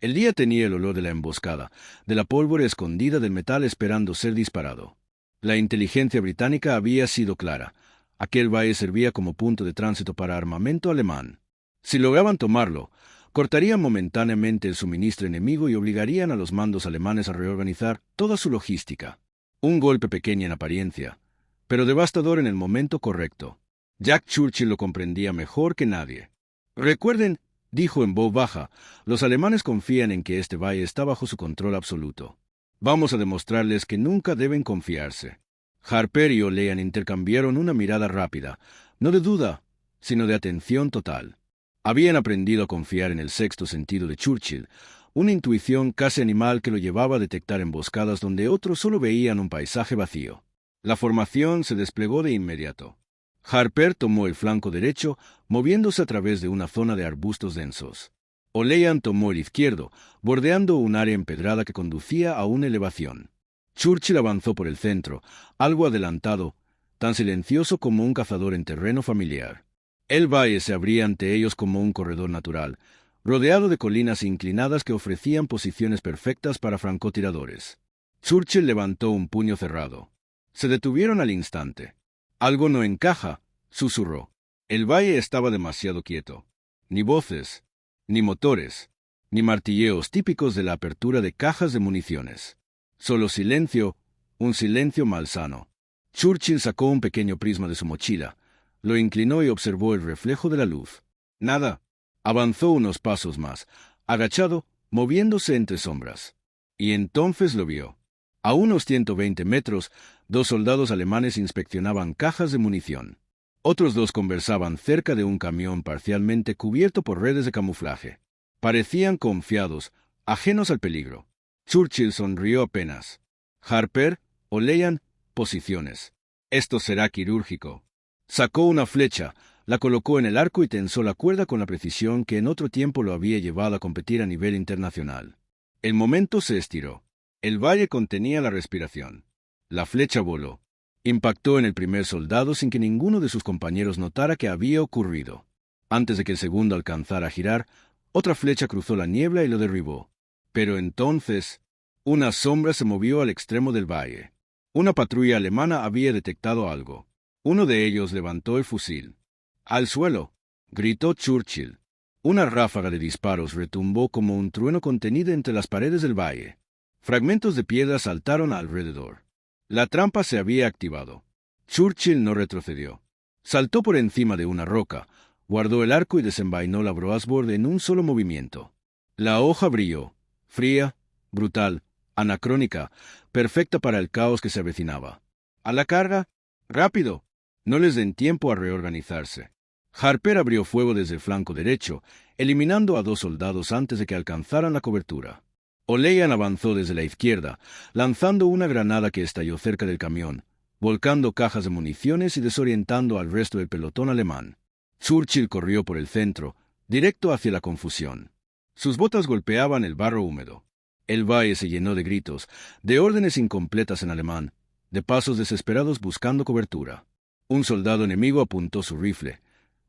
El día tenía el olor de la emboscada, de la pólvora escondida del metal esperando ser disparado. La inteligencia británica había sido clara. Aquel valle servía como punto de tránsito para armamento alemán. Si lograban tomarlo, cortarían momentáneamente el suministro enemigo y obligarían a los mandos alemanes a reorganizar toda su logística. Un golpe pequeño en apariencia, pero devastador en el momento correcto. Jack Churchill lo comprendía mejor que nadie. «Recuerden», dijo en voz baja, «los alemanes confían en que este valle está bajo su control absoluto. Vamos a demostrarles que nunca deben confiarse». Harper y O'Lean intercambiaron una mirada rápida, no de duda, sino de atención total. Habían aprendido a confiar en el sexto sentido de Churchill, una intuición casi animal que lo llevaba a detectar emboscadas donde otros solo veían un paisaje vacío. La formación se desplegó de inmediato. Harper tomó el flanco derecho, moviéndose a través de una zona de arbustos densos. O'Lean tomó el izquierdo, bordeando un área empedrada que conducía a una elevación. Churchill avanzó por el centro, algo adelantado, tan silencioso como un cazador en terreno familiar. El valle se abría ante ellos como un corredor natural, rodeado de colinas inclinadas que ofrecían posiciones perfectas para francotiradores. Churchill levantó un puño cerrado. Se detuvieron al instante. «Algo no encaja», susurró. El valle estaba demasiado quieto. Ni voces, ni motores, ni martilleos típicos de la apertura de cajas de municiones. Solo silencio, un silencio malsano. Churchill sacó un pequeño prisma de su mochila, lo inclinó y observó el reflejo de la luz. Nada. Avanzó unos pasos más, agachado, moviéndose entre sombras. Y entonces lo vio. A unos 120 metros, 2 soldados alemanes inspeccionaban cajas de munición. Otros 2 conversaban cerca de un camión parcialmente cubierto por redes de camuflaje. Parecían confiados, ajenos al peligro. Churchill sonrió apenas. Harper, O'Lean, posiciones. Esto será quirúrgico. Sacó una flecha, la colocó en el arco y tensó la cuerda con la precisión que en otro tiempo lo había llevado a competir a nivel internacional. El momento se estiró. El valle contenía la respiración. La flecha voló. Impactó en el primer soldado sin que ninguno de sus compañeros notara que había ocurrido. Antes de que el segundo alcanzara a girar, otra flecha cruzó la niebla y lo derribó. Pero entonces, una sombra se movió al extremo del valle. Una patrulla alemana había detectado algo. Uno de ellos levantó el fusil. «¡Al suelo!», gritó Churchill. Una ráfaga de disparos retumbó como un trueno contenido entre las paredes del valle. Fragmentos de piedra saltaron alrededor. La trampa se había activado. Churchill no retrocedió. Saltó por encima de una roca, guardó el arco y desenvainó la broadsword en un solo movimiento. La hoja brilló, fría, brutal, anacrónica, perfecta para el caos que se avecinaba. «¡A la carga! ¡Rápido! No les den tiempo a reorganizarse». Harper abrió fuego desde el flanco derecho, eliminando a 2 soldados antes de que alcanzaran la cobertura. O'Lean avanzó desde la izquierda, lanzando una granada que estalló cerca del camión, volcando cajas de municiones y desorientando al resto del pelotón alemán. Churchill corrió por el centro, directo hacia la confusión. Sus botas golpeaban el barro húmedo. El valle se llenó de gritos, de órdenes incompletas en alemán, de pasos desesperados buscando cobertura. Un soldado enemigo apuntó su rifle,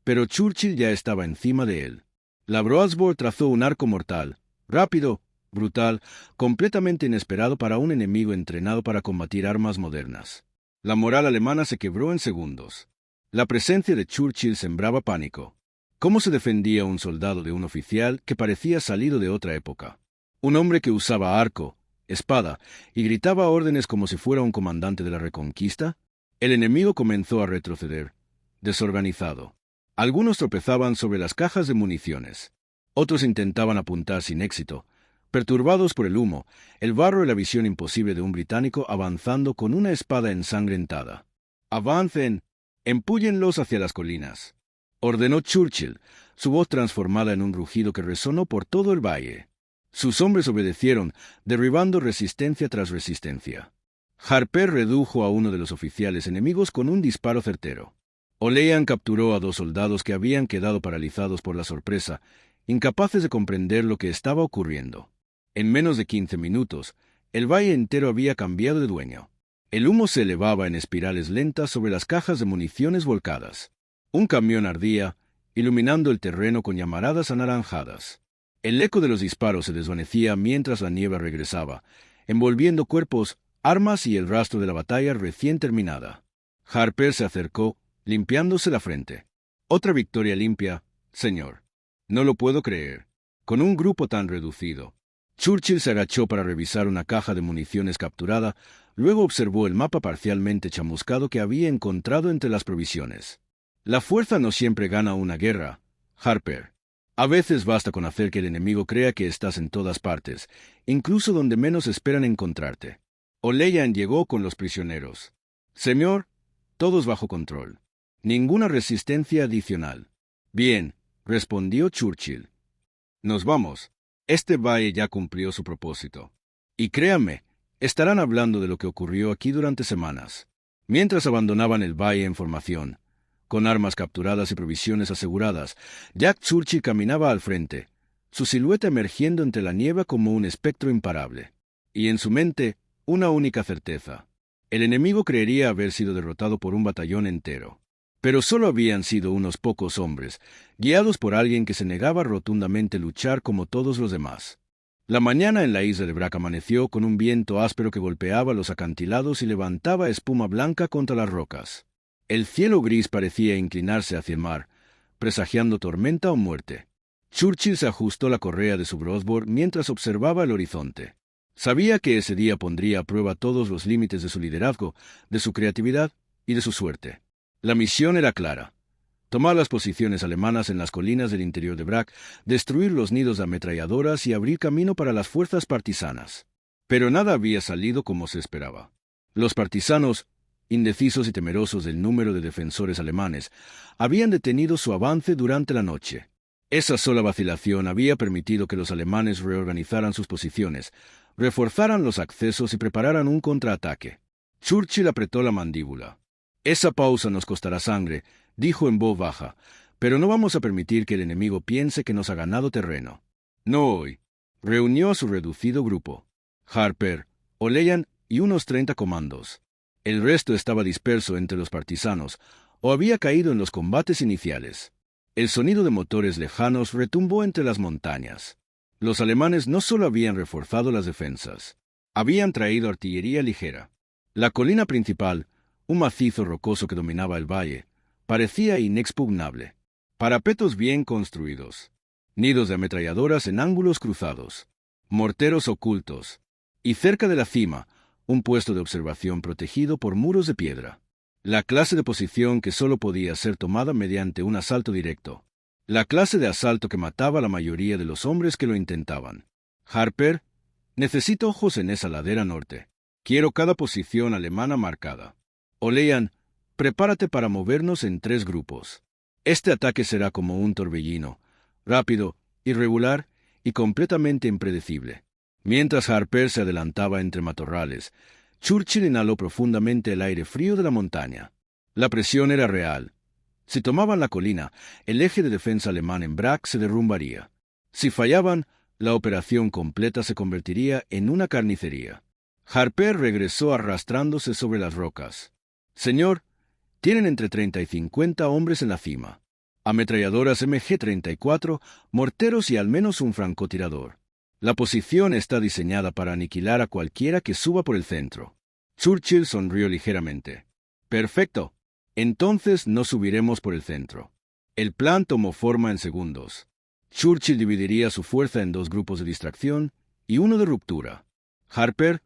pero Churchill ya estaba encima de él. La Broadsboro trazó un arco mortal, rápido, brutal, completamente inesperado para un enemigo entrenado para combatir armas modernas. La moral alemana se quebró en segundos. La presencia de Churchill sembraba pánico. ¿Cómo se defendía un soldado de un oficial que parecía salido de otra época? Un hombre que usaba arco, espada, y gritaba órdenes como si fuera un comandante de la Reconquista. El enemigo comenzó a retroceder, desorganizado. Algunos tropezaban sobre las cajas de municiones. Otros intentaban apuntar sin éxito, perturbados por el humo, el barro y la visión imposible de un británico avanzando con una espada ensangrentada. «¡Avancen! ¡Empúllenlos hacia las colinas!», ordenó Churchill, su voz transformada en un rugido que resonó por todo el valle. Sus hombres obedecieron, derribando resistencia tras resistencia. Harper redujo a uno de los oficiales enemigos con un disparo certero. O'Leyan capturó a 2 soldados que habían quedado paralizados por la sorpresa, incapaces de comprender lo que estaba ocurriendo. En menos de 15 minutos, el valle entero había cambiado de dueño. El humo se elevaba en espirales lentas sobre las cajas de municiones volcadas. Un camión ardía, iluminando el terreno con llamaradas anaranjadas. El eco de los disparos se desvanecía mientras la niebla regresaba, envolviendo cuerpos, armas y el rastro de la batalla recién terminada. Harper se acercó, limpiándose la frente. «Otra victoria limpia, señor. No lo puedo creer. Con un grupo tan reducido». Churchill se agachó para revisar una caja de municiones capturada, luego observó el mapa parcialmente chamuscado que había encontrado entre las provisiones. «La fuerza no siempre gana una guerra, Harper. A veces basta con hacer que el enemigo crea que estás en todas partes, incluso donde menos esperan encontrarte». O'Leyan llegó con los prisioneros. «Señor, todos bajo control. Ninguna resistencia adicional». «Bien», respondió Churchill. «Nos vamos. Este valle ya cumplió su propósito. Y créanme, estarán hablando de lo que ocurrió aquí durante semanas». Mientras abandonaban el valle en formación, con armas capturadas y provisiones aseguradas, Jack Churchill caminaba al frente, su silueta emergiendo entre la niebla como un espectro imparable. Y en su mente, una única certeza. El enemigo creería haber sido derrotado por un batallón entero. Pero solo habían sido unos pocos hombres, guiados por alguien que se negaba rotundamente a luchar como todos los demás. La mañana en la isla de Brac amaneció con un viento áspero que golpeaba los acantilados y levantaba espuma blanca contra las rocas. El cielo gris parecía inclinarse hacia el mar, presagiando tormenta o muerte. Churchill se ajustó la correa de su Broadsboro mientras observaba el horizonte. Sabía que ese día pondría a prueba todos los límites de su liderazgo, de su creatividad y de su suerte. La misión era clara: tomar las posiciones alemanas en las colinas del interior de Brac, destruir los nidos de ametralladoras y abrir camino para las fuerzas partisanas. Pero nada había salido como se esperaba. Los partisanos, indecisos y temerosos del número de defensores alemanes, habían detenido su avance durante la noche. Esa sola vacilación había permitido que los alemanes reorganizaran sus posiciones, reforzaran los accesos y prepararan un contraataque. Churchill apretó la mandíbula. «Esa pausa nos costará sangre», dijo en voz baja, «pero no vamos a permitir que el enemigo piense que nos ha ganado terreno». «No hoy». Reunió a su reducido grupo: Harper, O'Leyan y unos 30 comandos. El resto estaba disperso entre los partisanos o había caído en los combates iniciales. El sonido de motores lejanos retumbó entre las montañas. Los alemanes no solo habían reforzado las defensas, habían traído artillería ligera. La colina principal, un macizo rocoso que dominaba el valle, parecía inexpugnable. Parapetos bien construidos, nidos de ametralladoras en ángulos cruzados, morteros ocultos, y cerca de la cima, un puesto de observación protegido por muros de piedra. La clase de posición que solo podía ser tomada mediante un asalto directo. La clase de asalto que mataba a la mayoría de los hombres que lo intentaban. «Harper, necesito ojos en esa ladera norte. Quiero cada posición alemana marcada. O'Leyan, prepárate para movernos en 3 grupos. Este ataque será como un torbellino, rápido, irregular y completamente impredecible». Mientras Harper se adelantaba entre matorrales, Churchill inhaló profundamente el aire frío de la montaña. La presión era real. Si tomaban la colina, el eje de defensa alemán en Brac se derrumbaría. Si fallaban, la operación completa se convertiría en una carnicería. Harper regresó arrastrándose sobre las rocas. Señor, tienen entre 30 y 50 hombres en la cima. Ametralladoras MG-34, morteros y al menos un francotirador. La posición está diseñada para aniquilar a cualquiera que suba por el centro. Churchill sonrió ligeramente. Perfecto. Entonces no subiremos por el centro. El plan tomó forma en segundos. Churchill dividiría su fuerza en 2 grupos de distracción y uno de ruptura. Harper,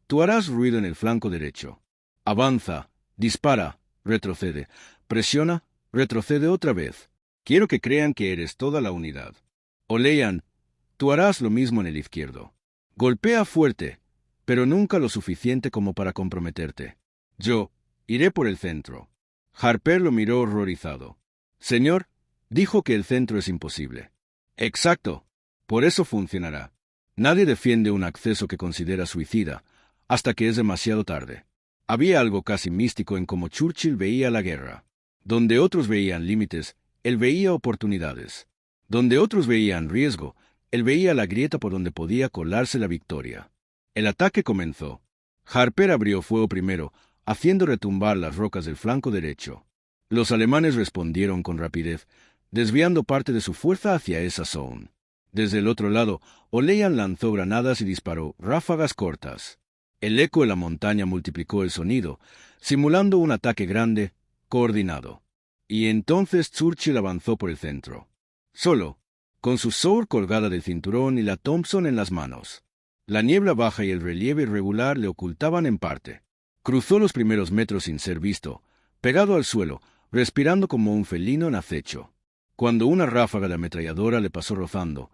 tú harás ruido en el flanco derecho. Avanza, dispara, retrocede, presiona, retrocede otra vez. Quiero que crean que eres toda la unidad. O'Leyan, tú harás lo mismo en el izquierdo. Golpea fuerte, pero nunca lo suficiente como para comprometerte. Yo iré por el centro. Harper lo miró horrorizado. Señor, dijo que el centro es imposible. Exacto. Por eso funcionará. Nadie defiende un acceso que considera suicida, hasta que es demasiado tarde. Había algo casi místico en cómo Churchill veía la guerra. Donde otros veían límites, él veía oportunidades. Donde otros veían riesgo, él veía la grieta por donde podía colarse la victoria. El ataque comenzó. Harper abrió fuego primero, haciendo retumbar las rocas del flanco derecho. Los alemanes respondieron con rapidez, desviando parte de su fuerza hacia esa zona. Desde el otro lado, O'Leyan lanzó granadas y disparó ráfagas cortas. El eco de la montaña multiplicó el sonido, simulando un ataque grande, coordinado. Y entonces Churchill avanzó por el centro. Solo, con su sword colgada del cinturón y la Thompson en las manos. La niebla baja y el relieve irregular le ocultaban en parte. Cruzó los primeros metros sin ser visto, pegado al suelo, respirando como un felino en acecho. Cuando una ráfaga de ametralladora le pasó rozando,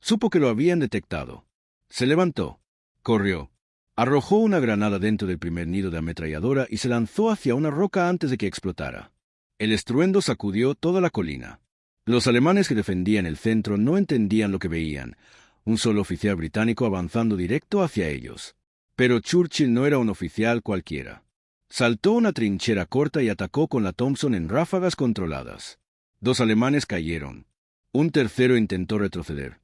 supo que lo habían detectado. Se levantó, corrió, arrojó una granada dentro del primer nido de ametralladora y se lanzó hacia una roca antes de que explotara. El estruendo sacudió toda la colina. Los alemanes que defendían el centro no entendían lo que veían, un solo oficial británico avanzando directo hacia ellos. Pero Churchill no era un oficial cualquiera. Saltó una trinchera corta y atacó con la Thompson en ráfagas controladas. 2 alemanes cayeron. Un tercero intentó retroceder.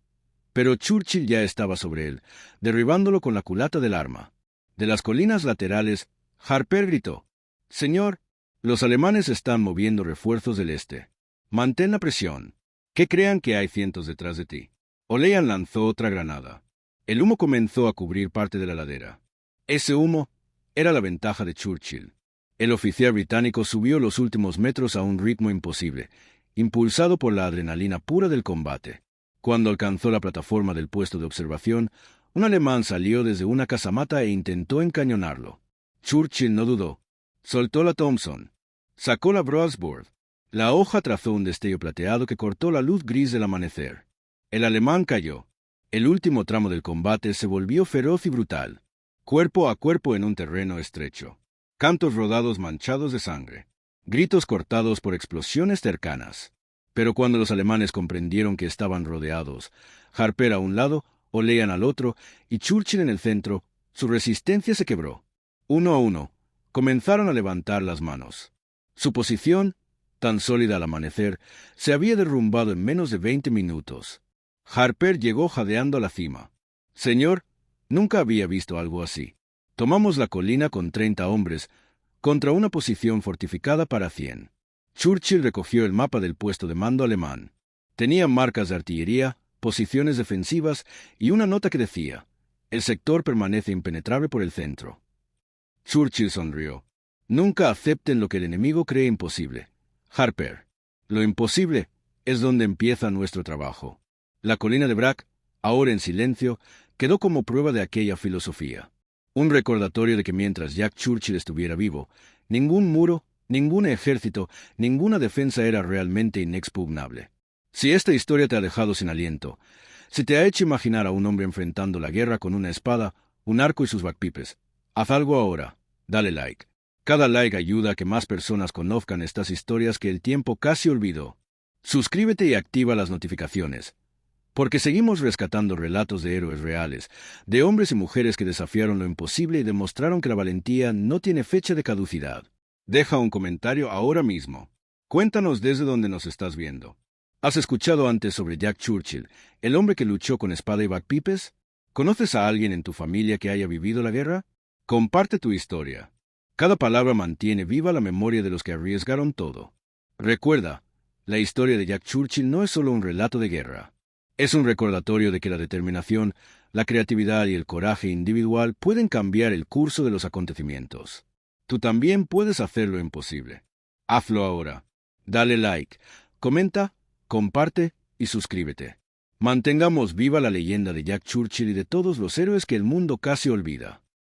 Pero Churchill ya estaba sobre él, derribándolo con la culata del arma. De las colinas laterales, Harper gritó: «Señor, los alemanes están moviendo refuerzos del este. Mantén la presión. Que crean que hay cientos detrás de ti». O'Leyan lanzó otra granada. El humo comenzó a cubrir parte de la ladera. Ese humo era la ventaja de Churchill. El oficial británico subió los últimos metros a un ritmo imposible, impulsado por la adrenalina pura del combate. Cuando alcanzó la plataforma del puesto de observación, un alemán salió desde una casamata e intentó encañonarlo. Churchill no dudó. Soltó la Thompson. Sacó la Broadsword. La hoja trazó un destello plateado que cortó la luz gris del amanecer. El alemán cayó. El último tramo del combate se volvió feroz y brutal. Cuerpo a cuerpo en un terreno estrecho. Cantos rodados manchados de sangre. Gritos cortados por explosiones cercanas. Pero cuando los alemanes comprendieron que estaban rodeados, Harper a un lado, O'Leyan al otro y Churchill en el centro, su resistencia se quebró. Uno a uno, comenzaron a levantar las manos. Su posición, tan sólida al amanecer, se había derrumbado en menos de 20 minutos. Harper llegó jadeando a la cima. «Señor, nunca había visto algo así. Tomamos la colina con 30 hombres, contra una posición fortificada para 100. Churchill recogió el mapa del puesto de mando alemán. Tenía marcas de artillería, posiciones defensivas y una nota que decía: «El sector permanece impenetrable por el centro». Churchill sonrió. «Nunca acepten lo que el enemigo cree imposible. Harper, lo imposible es donde empieza nuestro trabajo». La colina de Brack, ahora en silencio, quedó como prueba de aquella filosofía. Un recordatorio de que mientras Jack Churchill estuviera vivo, ningún muro, ningún ejército, ninguna defensa era realmente inexpugnable. Si esta historia te ha dejado sin aliento, si te ha hecho imaginar a un hombre enfrentando la guerra con una espada, un arco y sus bagpipes, haz algo ahora. Dale like. Cada like ayuda a que más personas conozcan estas historias que el tiempo casi olvidó. Suscríbete y activa las notificaciones, porque seguimos rescatando relatos de héroes reales, de hombres y mujeres que desafiaron lo imposible y demostraron que la valentía no tiene fecha de caducidad. Deja un comentario ahora mismo. Cuéntanos desde dónde nos estás viendo. ¿Has escuchado antes sobre Jack Churchill, el hombre que luchó con espada y bagpipes? ¿Conoces a alguien en tu familia que haya vivido la guerra? Comparte tu historia. Cada palabra mantiene viva la memoria de los que arriesgaron todo. Recuerda, la historia de Jack Churchill no es solo un relato de guerra. Es un recordatorio de que la determinación, la creatividad y el coraje individual pueden cambiar el curso de los acontecimientos. Tú también puedes hacer lo imposible. Hazlo ahora. Dale like, comenta, comparte y suscríbete. Mantengamos viva la leyenda de Jack Churchill y de todos los héroes que el mundo casi olvida.